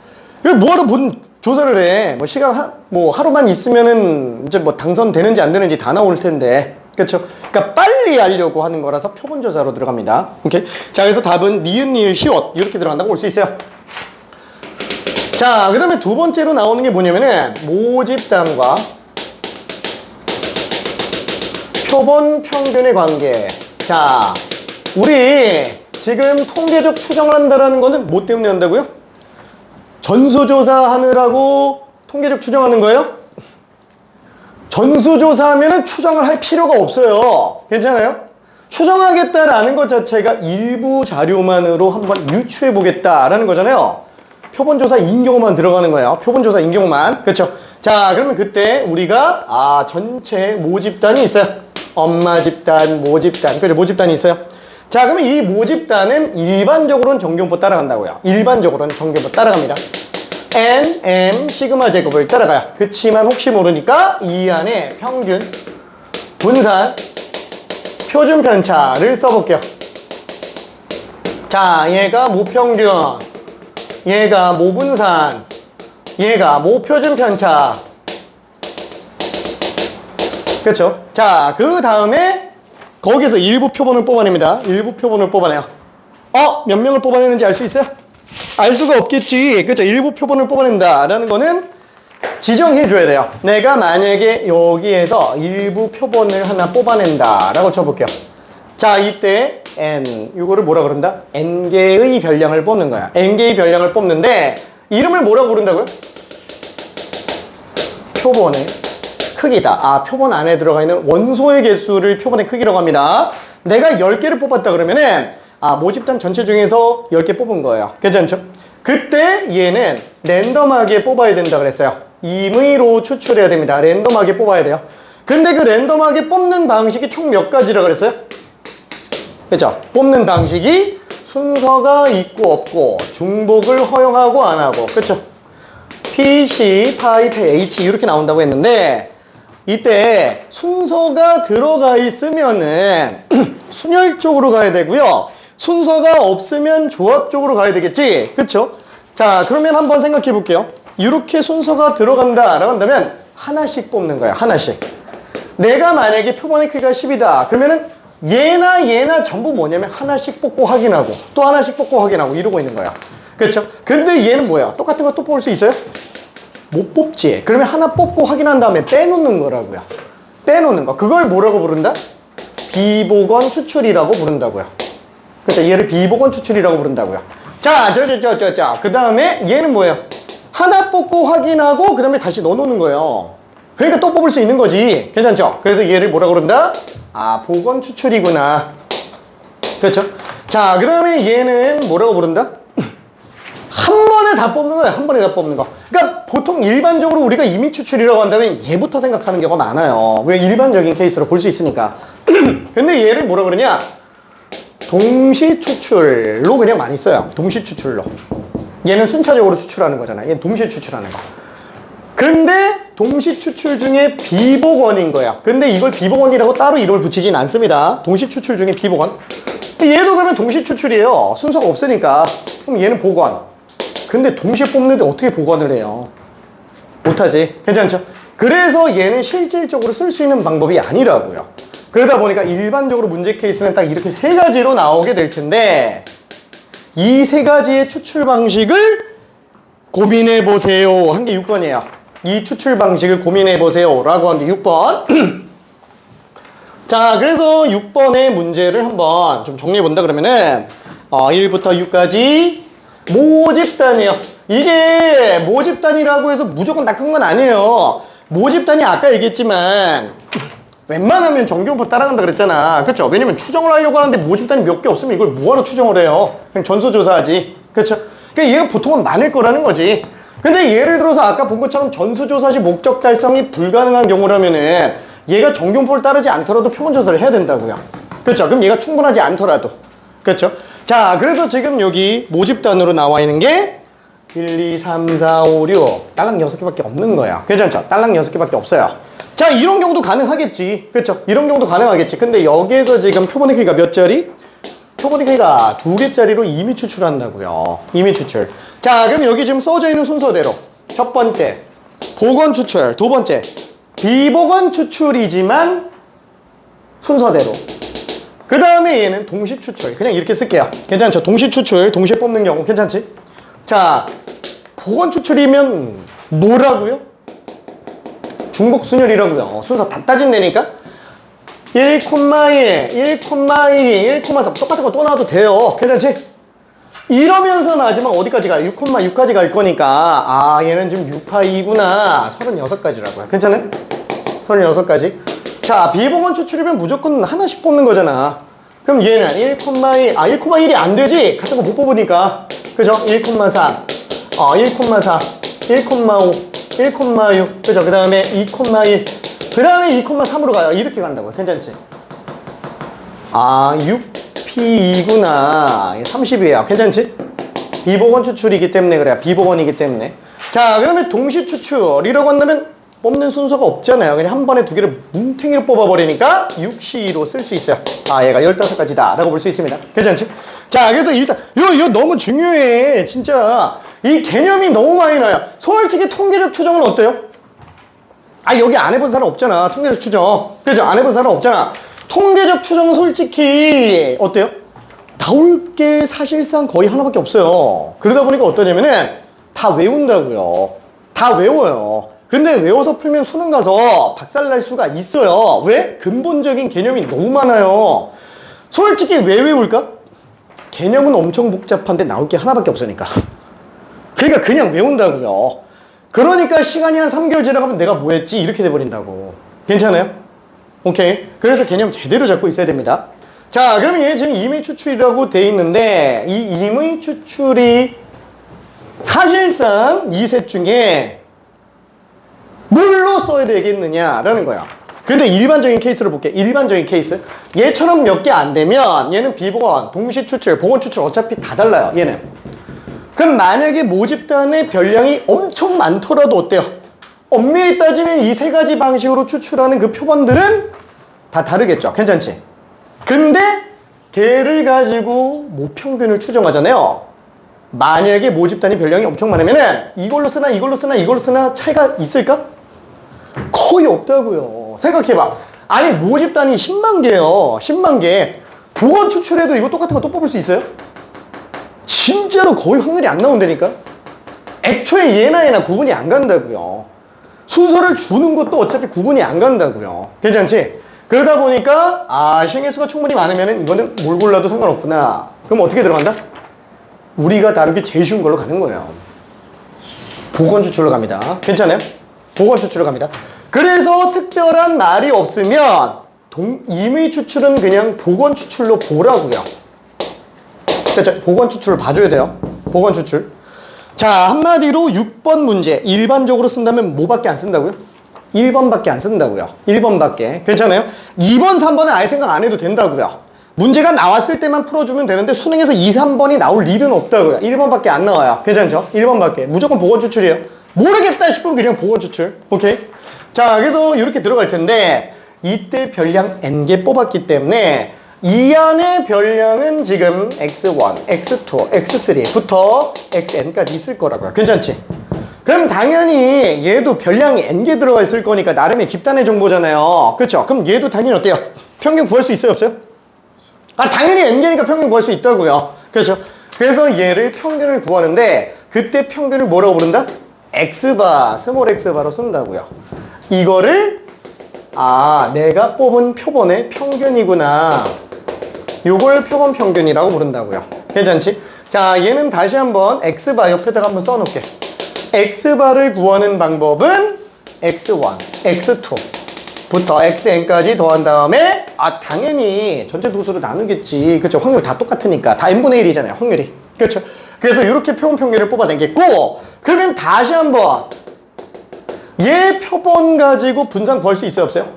뭐하러 본 조사를 해. 뭐 시간 뭐 하루만 있으면은 이제 뭐 당선되는지 안 되는지 다 나올 텐데. 그렇죠? 그러니까 빨리 하려고 하는 거라서 표본 조사로 들어갑니다. 오케이? 자, 그래서 답은 니은, 리을, 시옷 이렇게 들어간다고 볼 수 있어요. 자, 그다음에 두 번째로 나오는 게 뭐냐면은 모집단과 표본 평균의 관계. 자, 우리 지금 통계적 추정을 한다라는 거는 뭐 때문에 한다고요? 전수조사 하느라고 통계적 추정하는 거예요? 전수조사하면 추정을 할 필요가 없어요. 괜찮아요? 추정하겠다라는 것 자체가 일부 자료만으로 한번 유추해 보겠다라는 거잖아요. 표본조사 인경우만 들어가는 거예요. 표본조사 인경우만. 그렇죠? 자, 그러면 그때 우리가 전체 모집단이 있어요. 엄마 집단, 모집단. 그죠? 모집단이 있어요. 자, 그러면 이 모집단은 일반적으로는 정규분포 따라간다고요. 일반적으로는 정규분포 따라갑니다. N, M, 시그마 제곱을 따라가요. 그치만 혹시 모르니까 이 안에 평균, 분산, 표준 편차를 써볼게요. 자, 얘가 모평균, 얘가 모분산, 얘가 모표준 편차. 그렇죠? 자, 그 다음에 거기서 일부 표본을 뽑아냅니다. 일부 표본을 뽑아내요. 몇 명을 뽑아내는지 알 수 있어요? 알 수가 없겠지. 그렇죠? 일부 표본을 뽑아낸다라는 거는 지정해 줘야 돼요. 내가 만약에 여기에서 일부 표본을 하나 뽑아낸다라고 쳐볼게요. 자, 이때 N, 이거를 뭐라 그런다? N개의 별량을 뽑는 거야. N개의 별량을 뽑는데 이름을 뭐라고 부른다고요? 표본의 크기다. 표본 안에 들어가 있는 원소의 개수를 표본의 크기라고 합니다. 내가 10개를 뽑았다 그러면은 모집단 전체 중에서 10개 뽑은 거예요. 괜찮죠? 그때 얘는 랜덤하게 뽑아야 된다 그랬어요. 임의로 추출해야 됩니다. 랜덤하게 뽑아야 돼요. 근데 그 랜덤하게 뽑는 방식이 총 몇 가지라 그랬어요? 그죠? 뽑는 방식이 순서가 있고 없고 중복을 허용하고 안 하고. 그쵸? P, C, 파이, H 이렇게 나온다고 했는데 이때 순서가 들어가 있으면은 순열 쪽으로 가야 되고요. 순서가 없으면 조합 쪽으로 가야 되겠지? 그쵸? 자, 그러면 한번 생각해 볼게요. 이렇게 순서가 들어간다라고 한다면 하나씩 뽑는 거야. 하나씩. 내가 만약에 표본의 크기가 10이다. 그러면은 얘나 전부 뭐냐면 하나씩 뽑고 확인하고 또 하나씩 뽑고 확인하고 이러고 있는 거야. 그렇죠? 근데 얘는 뭐야? 똑같은 거 또 뽑을 수 있어요? 못 뽑지. 그러면 하나 뽑고 확인한 다음에 빼놓는 거라고요. 빼놓는 거. 그걸 뭐라고 부른다? 비보건 추출이라고 부른다고요. 그렇죠. 얘를 비보건 추출이라고 부른다고요. 자, 그 다음에 얘는 뭐예요? 하나 뽑고 확인하고 그 다음에 다시 넣어놓는 거예요. 그러니까 또 뽑을 수 있는 거지. 괜찮죠? 그래서 얘를 뭐라고 그런다? 아, 보건 추출이구나. 그렇죠? 자, 그 다음에 얘는 뭐라고 부른다? 한 번에 다 뽑는 거예요. 한 번에 다 뽑는 거. 그러니까 보통 일반적으로 우리가 임의 추출이라고 한다면 얘부터 생각하는 경우가 많아요. 왜? 일반적인 케이스로 볼 수 있으니까. 근데 얘를 뭐라 그러냐? 동시 추출로 그냥 많이 써요. 동시 추출로. 얘는 순차적으로 추출하는 거잖아. 얘는 동시에 추출하는 거. 근데 동시 추출 중에 비보건인 거야. 근데 이걸 비보건이라고 따로 이름을 붙이진 않습니다. 동시 추출 중에 비보건. 얘도 그러면 동시 추출이에요. 순서가 없으니까. 그럼 얘는 보건. 근데 동시에 뽑는데 어떻게 보건을 해요? 못하지. 괜찮죠? 그래서 얘는 실질적으로 쓸 수 있는 방법이 아니라고요. 그러다 보니까 일반적으로 문제 케이스는 딱 이렇게 세 가지로 나오게 될 텐데, 이 세 가지의 추출 방식을 고민해 보세요. 한 게 6번이에요. 이 추출 방식을 고민해 보세요. 라고 한 게 6번. 자, 그래서 6번의 문제를 한번 좀 정리해 본다 그러면은, 1부터 6까지 모집단이에요. 이게 모집단이라고 해서 무조건 낚은 건 아니에요. 모집단이 아까 얘기했지만, 웬만하면 정규분포 따라간다 그랬잖아. 그렇죠? 왜냐면 추정을 하려고 하는데 모집단이 몇 개 없으면 이걸 뭐하러 추정을 해요? 그냥 전수조사하지. 그렇죠? 그러니까 얘가 보통은 많을 거라는 거지. 근데 예를 들어서 아까 본 것처럼 전수조사 시 목적 달성이 불가능한 경우라면은 얘가 정규분포를 따르지 않더라도 표본조사를 해야 된다고요. 그렇죠? 그럼 얘가 충분하지 않더라도. 그렇죠? 자, 그래서 지금 여기 모집단으로 나와 있는 게 1, 2, 3, 4, 5, 6 딸랑 6개밖에 없는 거야. 괜찮죠? 딸랑 6개밖에 없어요. 자, 이런 경우도 가능하겠지. 그렇죠? 이런 경우도 가능하겠지. 근데 여기에서 지금 표본의 크기가 몇 자리? 표본의 크기가 2개짜리로 임의 추출한다고요. 임의 추출. 자, 그럼 여기 지금 써져 있는 순서대로 첫 번째 보건 추출, 두 번째 비보건 추출이지만 순서대로. 그 다음에 얘는 동시 추출. 그냥 이렇게 쓸게요. 괜찮죠? 동시 추출, 동시에 뽑는 경우 괜찮지? 자, 보건 추출이면 뭐라고요? 중복순열이라고요. 순서 다 따진다니까? 1,1, 1,2, 1,3 똑같은 거 또 나와도 돼요. 괜찮지? 이러면서 마지막 어디까지 가요? 6,6까지 갈 거니까 아, 얘는 지금 6파이구나. 36가지라고요. 괜찮아요? 36가지. 자, 비보건 추출이면 무조건 하나씩 뽑는 거잖아. 그럼 얘는 1,1이 안 되지? 같은 거 못 뽑으니까. 그죠? 1,4, 1,4, 1,5, 1,6, 그죠? 그 다음에 2,1, 그 다음에 2,3으로 가요. 이렇게 간다고요. 괜찮지? 아, 6P2구나. 30이에요. 괜찮지? 비보건 추출이기 때문에 그래요. 비보건이기 때문에. 자, 그러면 동시 추출이라고 한다면 뽑는 순서가 없잖아요. 그냥 한 번에 두 개를 뭉탱이로 뽑아버리니까 6C로 쓸 수 있어요. 아, 얘가 15가지다 라고 볼 수 있습니다. 괜찮지? 자, 그래서 일단 이거 너무 중요해. 진짜 이 개념이 너무 많이 나요. 솔직히 통계적 추정은 어때요? 아, 여기 안 해본 사람 없잖아. 통계적 추정. 그죠? 안 해본 사람 없잖아. 통계적 추정은 솔직히 어때요? 나올 게 사실상 거의 하나밖에 없어요. 그러다 보니까 어떠냐면은 다 외운다고요. 다 외워요. 근데 외워서 풀면 수능 가서 박살날 수가 있어요. 왜? 근본적인 개념이 너무 많아요. 솔직히 왜 외울까? 개념은 엄청 복잡한데 나올 게 하나밖에 없으니까. 그러니까 그냥 외운다고요. 그러니까 시간이 한 3개월 지나가면 내가 뭐 했지? 이렇게 돼버린다고. 괜찮아요? 오케이. 그래서 개념 제대로 잡고 있어야 됩니다. 자, 그러면 얘 지금 임의 추출이라고 돼 있는데 이 임의 추출이 사실상 이 셋 중에 뭘로 써야 되겠느냐라는 거야. 근데 일반적인 케이스를 볼게. 일반적인 케이스. 얘처럼 몇 개 안 되면 얘는 비보건, 동시 추출, 보건 추출 어차피 다 달라요. 얘는. 그럼 만약에 모집단의 별량이 엄청 많더라도 어때요? 엄밀히 따지면 이 세 가지 방식으로 추출하는 그 표본들은 다 다르겠죠. 괜찮지? 근데 걔를 가지고 모평균을 추정하잖아요. 만약에 모집단이 별량이 엄청 많으면은 이걸로 쓰나 이걸로 쓰나 이걸로 쓰나 차이가 있을까? 거의 없다고요. 생각해봐. 아니 모집단이 10만 개예요. 10만 개. 보건 추출해도 이거 똑같은 거 또 뽑을 수 있어요? 진짜로 거의 확률이 안 나온다니까. 애초에 얘나 얘나 구분이 안 간다고요. 순서를 주는 것도 어차피 구분이 안 간다고요. 괜찮지? 그러다 보니까 시행 횟수가 충분히 많으면 이거는 뭘 골라도 상관없구나. 그럼 어떻게 들어간다? 우리가 다루기 제일 쉬운 걸로 가는 거예요. 복원 추출로 갑니다. 괜찮아요? 복원 추출로 갑니다. 그래서 특별한 말이 없으면 임의 추출은 그냥 복원 추출로 보라고요. 그렇죠? 복원 추출을 봐줘야 돼요. 복원 추출. 자, 한마디로 6번 문제 일반적으로 쓴다면 뭐밖에 안 쓴다고요? 1번밖에 안 쓴다고요. 1번밖에. 괜찮아요? 2번, 3번은 아예 생각 안 해도 된다고요. 문제가 나왔을 때만 풀어주면 되는데 수능에서 2, 3번이 나올 일은 없다고요. 1번밖에 안 나와요. 괜찮죠? 1번밖에. 무조건 복원 추출이에요. 모르겠다 싶으면 그냥 복원 추출. 오케이? 자, 그래서 이렇게 들어갈 텐데 이때 별량 n개 뽑았기 때문에 이 안에 별량은 지금 x1, x2, x3부터 xn까지 있을 거라고요. 괜찮지? 그럼 당연히 얘도 별량이 n개 들어가 있을 거니까 나름의 집단의 정보잖아요. 그렇죠? 그럼 얘도 당연히 어때요? 평균 구할 수 있어요? 없어요? 당연히 n개니까 평균 구할 수 있다고요. 그렇죠? 그래서 얘를 평균을 구하는데 그때 평균을 뭐라고 부른다? x바, 스몰 x바로 쓴다고요. 이거를 내가 뽑은 표본의 평균이구나. 요걸 표본 평균이라고 부른다고요. 괜찮지? 자, 얘는 다시 한번 x바 옆에다가 한번 써놓을게. x바를 구하는 방법은 x1, x2부터 xn까지 더한 다음에 당연히 전체 도수로 나누겠지. 그렇죠? 확률 다 똑같으니까. 다 n분의 1이잖아요. 확률이. 그렇죠? 그래서 이렇게 표본 평균을 뽑아내겠고 그러면 다시 한번 얘 표본 가지고 분산 구할 수 있어요? 없어요?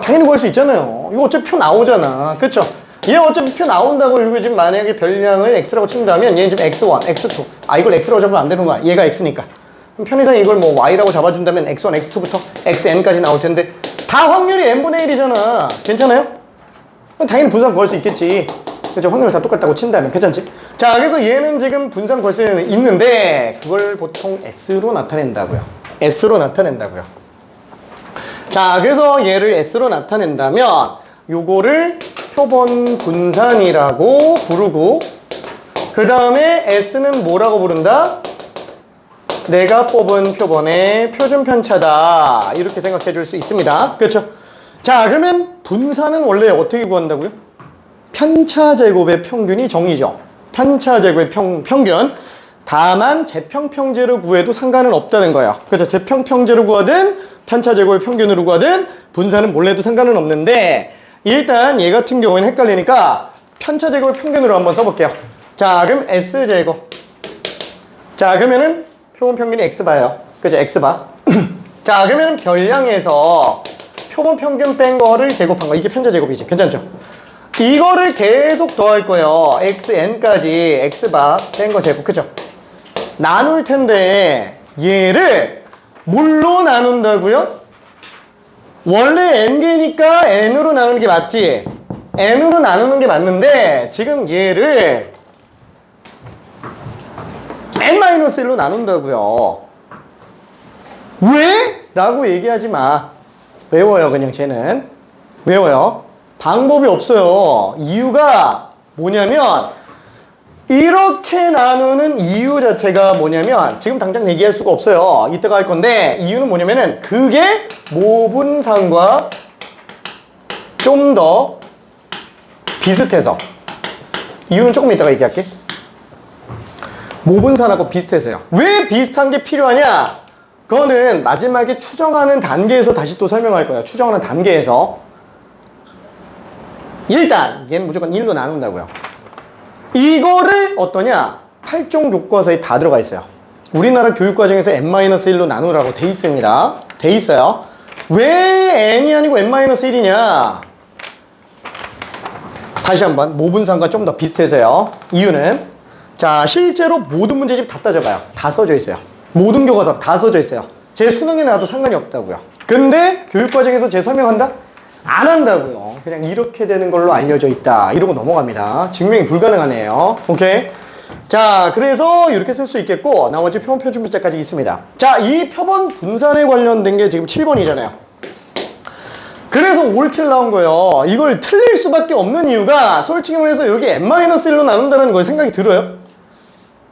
당연히 구할 수 있잖아요. 이거 어차피 표 나오잖아. 그렇죠? 얘 어차피 표 나온다고 이거 지금 만약에 별량을 x라고 친다면 얘는 지금 x1, x2 이걸 x라고 잡으면 안 되는 거야. 얘가 x니까. 그럼 편의상 이걸 뭐 y라고 잡아준다면 x1, x2부터 xn까지 나올 텐데 다 확률이 n분의 1이잖아. 괜찮아요? 그럼 당연히 분산 구할 수 있겠지. 그렇죠? 확률을 다 똑같다고 친다면 괜찮지? 자, 그래서 얘는 지금 분산 구할 수 있는데 그걸 보통 s로 나타낸다고요. s로 나타낸다고요. 자, 그래서 얘를 s로 나타낸다면 요거를 표본 분산이라고 부르고 그 다음에 s는 뭐라고 부른다? 내가 뽑은 표본의 표준 편차다. 이렇게 생각해 줄 수 있습니다. 그렇죠? 자, 그러면 분산은 원래 어떻게 구한다고요? 편차 제곱의 평균이 정의죠. 편차 제곱의 평균. 다만 재평평제로 구해도 상관은 없다는 거예요. 그렇죠? 재평평제로 구하든 편차 제곱의 평균으로 구하든 분산은 몰래도 상관은 없는데 일단 얘 같은 경우에는 헷갈리니까 편차 제곱의 평균으로 한번 써볼게요. 자, 그럼 S제곱. 자, 그러면은 표본 평균이 X바예요. 그죠? X바. 자, 그러면 별량에서 표본 평균 뺀 거를 제곱한 거. 이게 편차 제곱이지. 괜찮죠? 이거를 계속 더할 거예요. XN까지 X바 뺀 거 제곱. 그죠? 나눌 텐데 얘를 뭘로 나눈다고요? 원래 n개니까 n으로 나누는 게 맞지? n으로 나누는 게 맞는데 지금 얘를 n-1로 나눈다고요. 왜? 라고 얘기하지 마. 외워요. 그냥 쟤는 외워요. 방법이 없어요. 이유가 뭐냐면 이렇게 나누는 이유 자체가 뭐냐면 지금 당장 얘기할 수가 없어요. 이따가 할 건데 이유는 뭐냐면은 그게 모분산과 좀 더 비슷해서. 이유는 조금 이따가 얘기할게. 모분산하고 비슷해서요. 왜 비슷한 게 필요하냐? 그거는 마지막에 추정하는 단계에서 다시 또 설명할 거예요. 추정하는 단계에서. 일단 얘는 무조건 1로 나눈다고요. 이거를 어떠냐? 8종 교과서에 다 들어가 있어요. 우리나라 교육과정에서 n-1로 나누라고 돼 있습니다. 돼 있어요. 왜 n이 아니고 n-1이냐? 다시 한번 모분산과 좀 더 비슷해서요. 이유는 자, 실제로 모든 문제집 다 따져봐요. 다 써져 있어요. 모든 교과서 다 써져 있어요. 제 수능에 나와도 상관이 없다고요. 근데 교육과정에서 제 설명한다? 안 한다고요. 그냥 이렇게 되는 걸로 알려져 있다. 이러고 넘어갑니다. 증명이 불가능하네요. 오케이? 자, 그래서 이렇게 쓸 수 있겠고 나머지 표본 표준 문자까지 있습니다. 자, 이 표본 분산에 관련된 게 지금 7번이잖아요. 그래서 올킬 나온 거예요. 이걸 틀릴 수밖에 없는 이유가 솔직히 말해서 여기 n-1로 나눈다는 걸 생각이 들어요?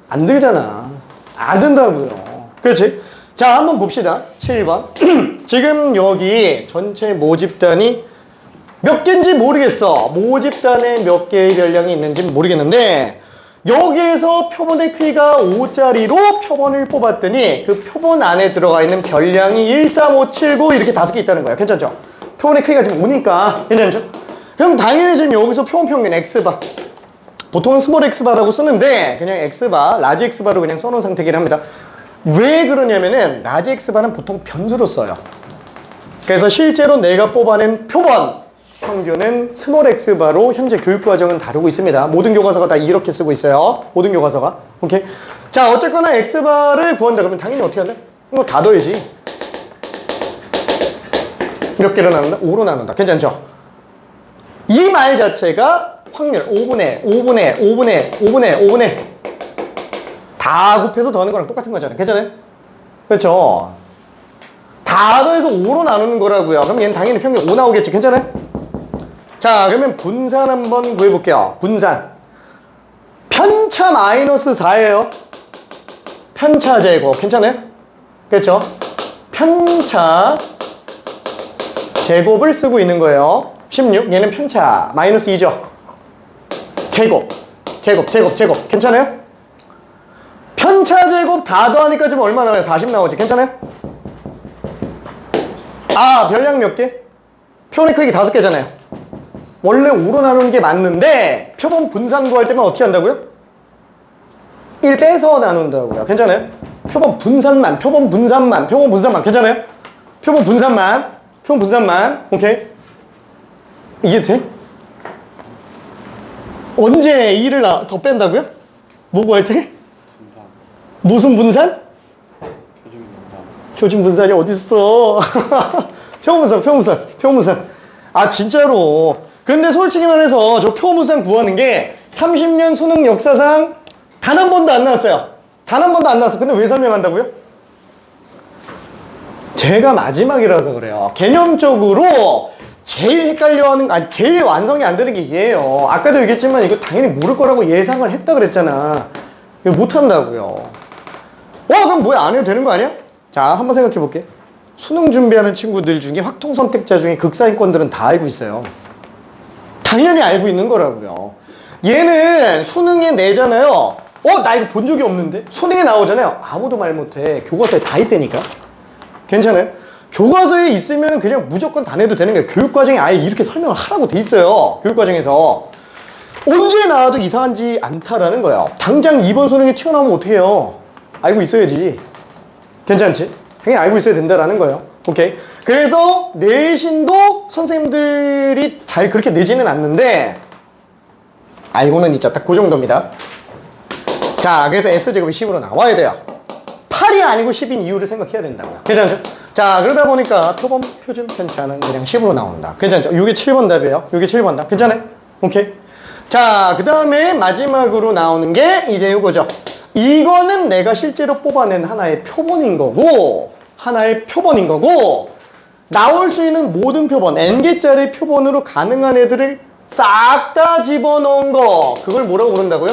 안 들잖아. 안 된다고요. 그렇지? 자, 한번 봅시다. 7번. 지금 여기 전체 모집단이 몇 개인지 모르겠어. 모집단에 몇 개의 별량이 있는지 모르겠는데 여기에서 표본의 크기가 5짜리로 표본을 뽑았더니 그 표본 안에 들어가 있는 별량이 1, 3, 5, 7, 9 이렇게 5개 있다는 거야. 괜찮죠? 표본의 크기가 지금 5니까 괜찮죠? 그럼 당연히 지금 여기서 표본 평균 X바, 보통은 스몰 X바라고 쓰는데 그냥 X바, 라지 X바로 그냥 써놓은 상태긴 합니다. 왜 그러냐면은 라지 X바는 보통 변수로 써요. 그래서 실제로 내가 뽑아낸 표본 평균은 스몰 X바로 현재 교육과정은 다루고 있습니다. 모든 교과서가 다 이렇게 쓰고 있어요. 모든 교과서가. 오케이. 자, 어쨌거나 X바를 구한다 그러면 당연히 어떻게 한다? 이거 다 더해야지. 몇 개로 나눈다? 5로 나눈다. 괜찮죠? 이 말 자체가 확률 5분의 다 곱해서 더하는 거랑 똑같은 거잖아요. 괜찮아요? 그렇죠? 다 더해서 5로 나누는 거라고요. 그럼 얘는 당연히 평균 5 나오겠지. 괜찮아요? 자, 그러면 분산 한번 구해볼게요. 분산. 편차 마이너스 4예요. 편차 제곱. 괜찮아요? 그렇죠? 편차 제곱을 쓰고 있는 거예요. 16. 얘는 편차 마이너스 2죠. 제곱. 괜찮아요? 편차 제곱 다 더하니까 지금 얼마 나와요? 40 나오지. 괜찮아요? 아, 별량 몇 개? 표본의 크기 5개잖아요. 원래 5로 나누는 게 맞는데 표본 분산 구할 때만 어떻게 한다고요? 1 빼서 나눈다고요. 괜찮아요? 표본 분산만 괜찮아요? 표본 분산만 오케이? 이게 돼? 언제 2를 더 뺀다고요? 뭐 구할 때? 분산. 무슨 분산? 표준 분산. 표준 분산이 어딨어? 표본 분산. 아, 진짜로. 근데 솔직히 말해서 저 표본 분산 구하는 게 30년 수능 역사상 단 한 번도 안 나왔어요. 단 한 번도 안 나왔어. 근데 왜 설명한다고요? 제가 마지막이라서 그래요. 개념적으로 제일 헷갈려하는, 아니 제일 완성이 안 되는 게 얘예요. 아까도 얘기했지만 이거 당연히 모를 거라고 예상을 했다 그랬잖아. 이거 못한다고요. 그럼 뭐야, 안 해도 되는 거 아니야? 자, 한번 생각해 볼게. 수능 준비하는 친구들 중에 확통 선택자 중에 극사인권들은 다 알고 있어요. 당연히 알고 있는 거라고요. 얘는 수능에 내잖아요. 나 이거 본 적이 없는데? 수능에 나오잖아요. 아무도 말 못해. 교과서에 다 있다니까. 괜찮아요? 교과서에 있으면 그냥 무조건 다 내도 되는 거예요. 교육과정에 아예 이렇게 설명을 하라고 돼 있어요. 교육과정에서. 언제 나와도 이상하지 않다라는 거예요. 당장 이번 수능에 튀어나오면 어떻게 해요? 알고 있어야지. 괜찮지? 당연히 알고 있어야 된다라는 거예요. 오케이. 그래서 내신도 선생님들이 잘 그렇게 내지는 않는데 알고는 있자. 딱 그 정도입니다. 자, 그래서 S제곱이 10으로 나와야 돼요. 8이 아니고 10인 이유를 생각해야 된다고요. 괜찮죠? 자, 그러다 보니까 표본 표준 편차는 그냥 10으로 나온다. 괜찮죠? 이게 7번 답이에요. 이게 7번 답. 괜찮아요? 오케이. 자, 그 다음에 마지막으로 나오는 게 이제 이거죠. 이거는 내가 실제로 뽑아낸 하나의 표본인 거고 나올 수 있는 모든 표본, n개짜리 표본으로 가능한 애들을 싹 다 집어넣은 거, 그걸 뭐라고 부른다고요?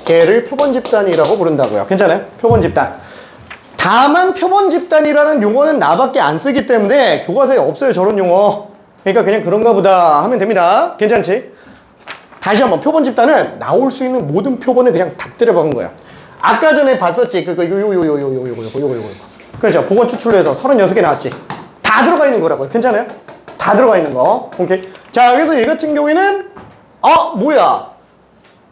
걔를 표본 집단이라고 부른다고요. 괜찮아요? 표본 집단. 다만 표본 집단이라는 용어는 나밖에 안 쓰기 때문에 교과서에 없어요, 저런 용어. 그러니까 그냥 그런가 보다 하면 됩니다. 괜찮지? 다시 한번, 표본 집단은 나올 수 있는 모든 표본을 그냥 다 때려박은 거야. 아까 전에 봤었지? 요거. 그렇죠? 보건 추출로 해서 36개 나왔지? 다 들어가 있는 거라고요. 괜찮아요? 다 들어가 있는 거. 오케이. 자, 그래서 얘 같은 경우에는, 뭐야?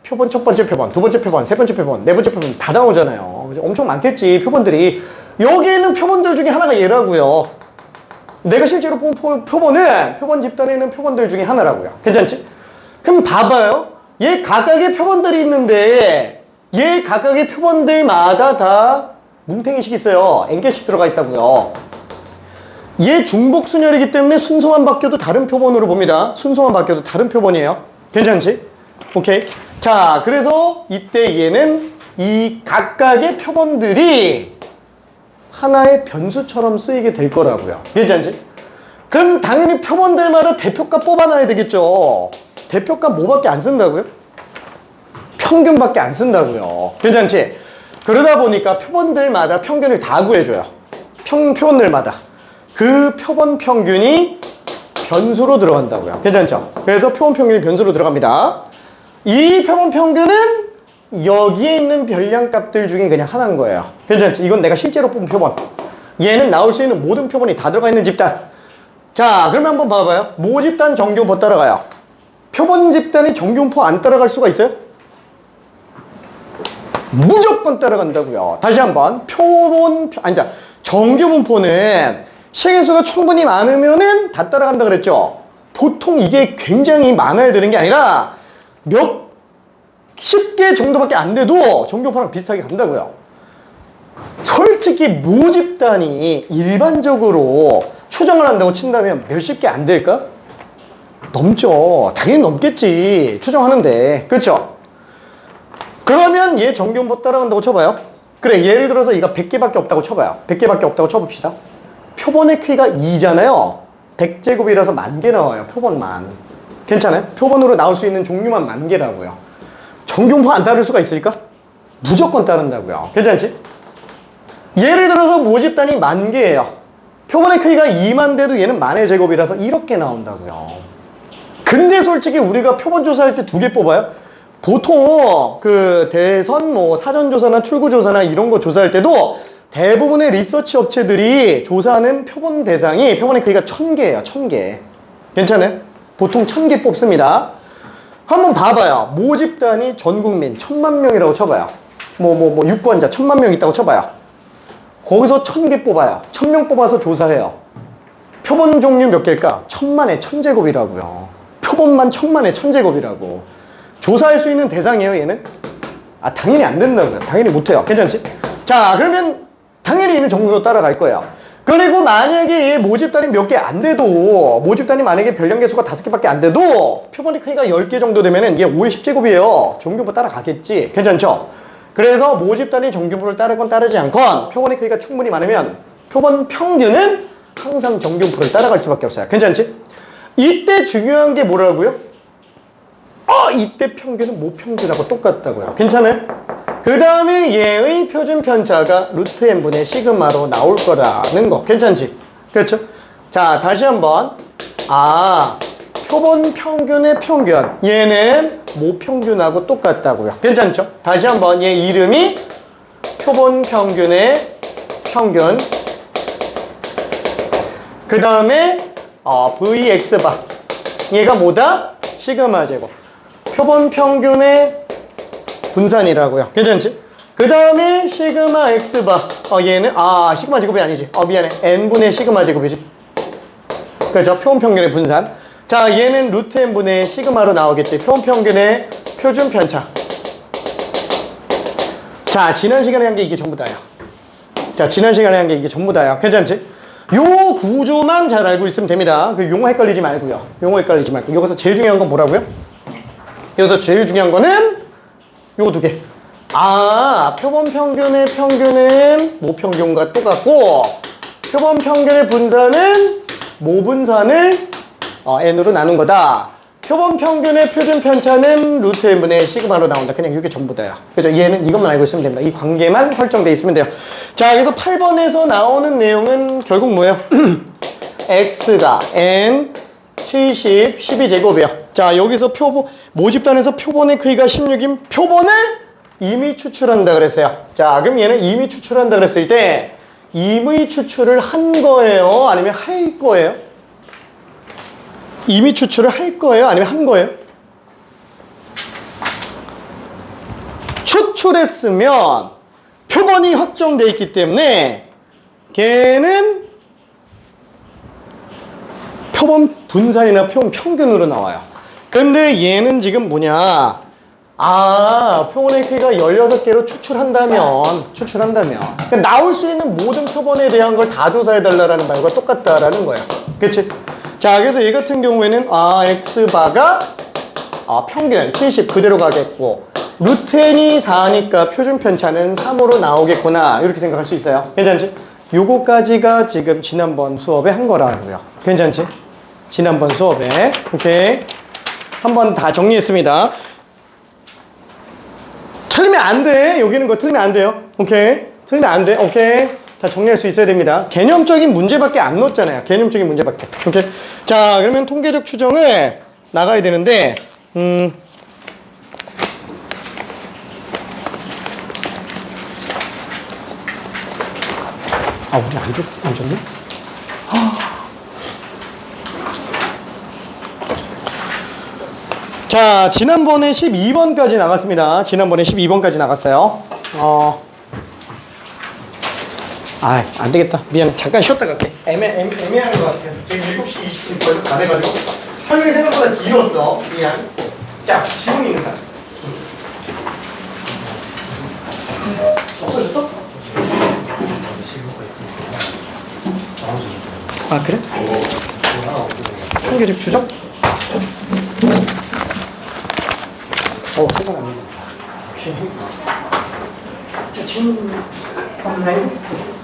표본 첫 번째 표본, 두 번째 표본, 세 번째 표본, 네 번째 표본 다 나오잖아요. 엄청 많겠지, 표본들이. 여기 있는 표본들 중에 하나가 얘라고요. 내가 실제로 본 표본은 표본 집단에 있는 표본들 중에 하나라고요. 괜찮지? 그럼 봐봐요. 얘 각각의 표본들이 있는데 얘 각각의 표본들마다 다 뭉탱이식 있어요. n개씩 들어가 있다고요. 얘 중복순열이기 때문에 순서만 바뀌어도 다른 표본으로 봅니다. 순서만 바뀌어도 다른 표본이에요. 괜찮지? 오케이. 자, 그래서 이때 얘는 이 각각의 표본들이 하나의 변수처럼 쓰이게 될 거라고요. 괜찮지? 그럼 당연히 표본들마다 대표값 뽑아놔야 되겠죠. 대표값 뭐밖에 안 쓴다고요? 평균밖에 안 쓴다고요. 괜찮지? 그러다 보니까 표본들마다 평균을 다 구해줘요. 표본들마다. 그 표본 평균이 변수로 들어간다고요. 괜찮죠? 그래서 표본 평균이 변수로 들어갑니다. 이 표본 평균은 여기에 있는 별량값들 중에 그냥 하나인 거예요. 괜찮지? 이건 내가 실제로 뽑은 표본. 얘는 나올 수 있는 모든 표본이 다 들어가 있는 집단. 자, 그러면 한번 봐봐요. 모집단 정교분포 따라가요. 표본 집단이 정교분포 안 따라갈 수가 있어요? 무조건 따라간다고요. 다시 한번 정교분포는 실계수가 충분히 많으면은 다 따라간다 그랬죠. 보통 이게 굉장히 많아야 되는 게 아니라 몇 10개 정도밖에 안 돼도 정교분포랑 비슷하게 간다고요. 솔직히 모집단이 일반적으로 추정을 한다고 친다면 몇십 개 안 될까? 넘죠. 당연히 넘겠지. 추정하는데. 그렇죠? 그러면 얘 정교분포 따라간다고 쳐봐요. 그래, 예를 들어서 얘가 100개밖에 없다고 쳐봐요. 100개밖에 없다고 쳐봅시다. 표본의 크기가 2잖아요. 100제곱이라서 10,000개 나와요. 표본만. 괜찮아요? 표본으로 나올 수 있는 종류만 10,000개라고요. 정교분포 안 따를 수가 있을까? 무조건 따른다고요. 괜찮지? 예를 들어서 모집단이 10,000개예요. 표본의 크기가 2만 돼도 얘는 10,000의 제곱이라서 이렇게 나온다고요. 근데 솔직히 우리가 표본 조사할 때 2개 뽑아요? 보통 그 대선 사전조사나 출구조사나 이런 거 조사할 때도 대부분의 리서치 업체들이 조사하는 표본 대상이 표본의 크기가 1,000개예요. 1,000개. 괜찮아요? 보통 1,000개 뽑습니다. 한번 봐봐요. 모집단이 전국민 1,000만 명이라고 쳐봐요. 유권자 1,000만 명 있다고 쳐봐요. 거기서 1,000개 뽑아요. 1,000명 뽑아서 조사해요. 표본 종류 몇 개일까? 1,000만에 1,000제곱이라고요. 표본만 1,000만에 1,000제곱이라고. 조사할 수 있는 대상이에요, 얘는? 당연히 안 된다고요. 당연히 못해요. 괜찮지? 자, 그러면 당연히 얘는 정규로 따라갈 거예요. 그리고 만약에 얘 모집단이 몇 개 안 돼도, 모집단이 만약에 별량 개수가 5개밖에 안 돼도 표본의 크기가 10개 정도 되면은 얘 5의 10제곱이에요. 정규분포 따라가겠지. 괜찮죠? 그래서 모집단이 정규분포를 따르건 따르지 않건 표본의 크기가 충분히 많으면 표본 평균은 항상 정규분포를 따라갈 수밖에 없어요. 괜찮지? 이때 중요한 게 뭐라고요? 이때 평균은 모평균하고 똑같다고요. 괜찮아요? 그 다음에 얘의 표준 편차가 루트 n분의 시그마로 나올 거라는 거. 괜찮지? 그렇죠? 자, 다시 한번. 표본 평균의 평균. 얘는 모평균하고 똑같다고요. 괜찮죠? 다시 한번. 얘 이름이 표본 평균의 평균. 그 다음에 Vx바. 얘가 뭐다? 시그마 제곱. 표본 평균의 분산이라고요. 괜찮지? 그 다음에 시그마 x바. 얘는 시그마 제곱이 아니지. 미안해. n분의 시그마 제곱이지. 그렇죠? 표본 평균의 분산. 자, 얘는 루트 n분의 시그마로 나오겠지. 표본 평균의 표준 편차. 자, 지난 시간에 한 게 이게 전부 다야. 괜찮지? 요 구조만 잘 알고 있으면 됩니다. 그 용어 헷갈리지 말고요. 여기서 제일 중요한 건 뭐라고요? 여기서 제일 중요한 거는 요거 2개. 표본 평균의 평균은 모평균과 똑같고, 표본 평균의 분산은 모분산을 n으로 나눈 거다. 표본 평균의 표준 편차는 루트 n분의 시그마로 나온다. 그냥 이게 전부 다야. 그죠? 얘는 이것만 알고 있으면 됩니다. 이 관계만 설정돼 있으면 돼요. 자, 그래서 8번에서 나오는 내용은 결국 뭐예요? x가 n 70, 12제곱이에요. 자, 여기서 모집단에서 표본의 크기가 16인 표본을 이미 추출한다 그랬어요. 자, 그럼 얘는 이미 추출한다 그랬을 때 이미 추출을 한 거예요? 아니면 할 거예요? 이미 추출을 할 거예요? 아니면 한 거예요? 추출했으면 표본이 확정돼 있기 때문에 걔는 표본 분산이나 표본 평균으로 나와요. 근데 얘는 지금 뭐냐? 표본의 크기가 16개로 추출한다면 그러니까 나올 수 있는 모든 표본에 대한 걸 다 조사해달라는 말과 똑같다라는 거야. 그치? 자, 그래서 얘 같은 경우에는 x바가 평균 70 그대로 가겠고, 루트 n이 4니까 표준 편차는 3으로 나오겠구나, 이렇게 생각할 수 있어요. 괜찮지? 요거까지가 지금 지난번 수업에 한 거라고요. 괜찮지? 지난번 수업에. 오케이. 한번 다 정리했습니다. 틀리면 안 돼. 여기 있는 거 틀리면 안 돼요. 오케이. 틀리면 안 돼. 오케이. 다 정리할 수 있어야 됩니다. 개념적인 문제밖에 안 넣었잖아요. 개념적인 문제밖에. 오케이. 자, 그러면 통계적 추정을 나가야 되는데, 우리 안 줬네? 자, 지난번에 12번까지 나갔습니다. 지난번에 12번까지 나갔어요. 안 되겠다. 미안. 잠깐 쉬었다 갈게. 애매한 것 같아요. 지금 7시 20분 벌써 다 돼가지고. 설명이 생각보다 길었어. 미안. 자, 질문 있는 사람. 없어졌어? 그래? 통계적 추정? 생각 안 나. 오케이. 자, 질문 없나요?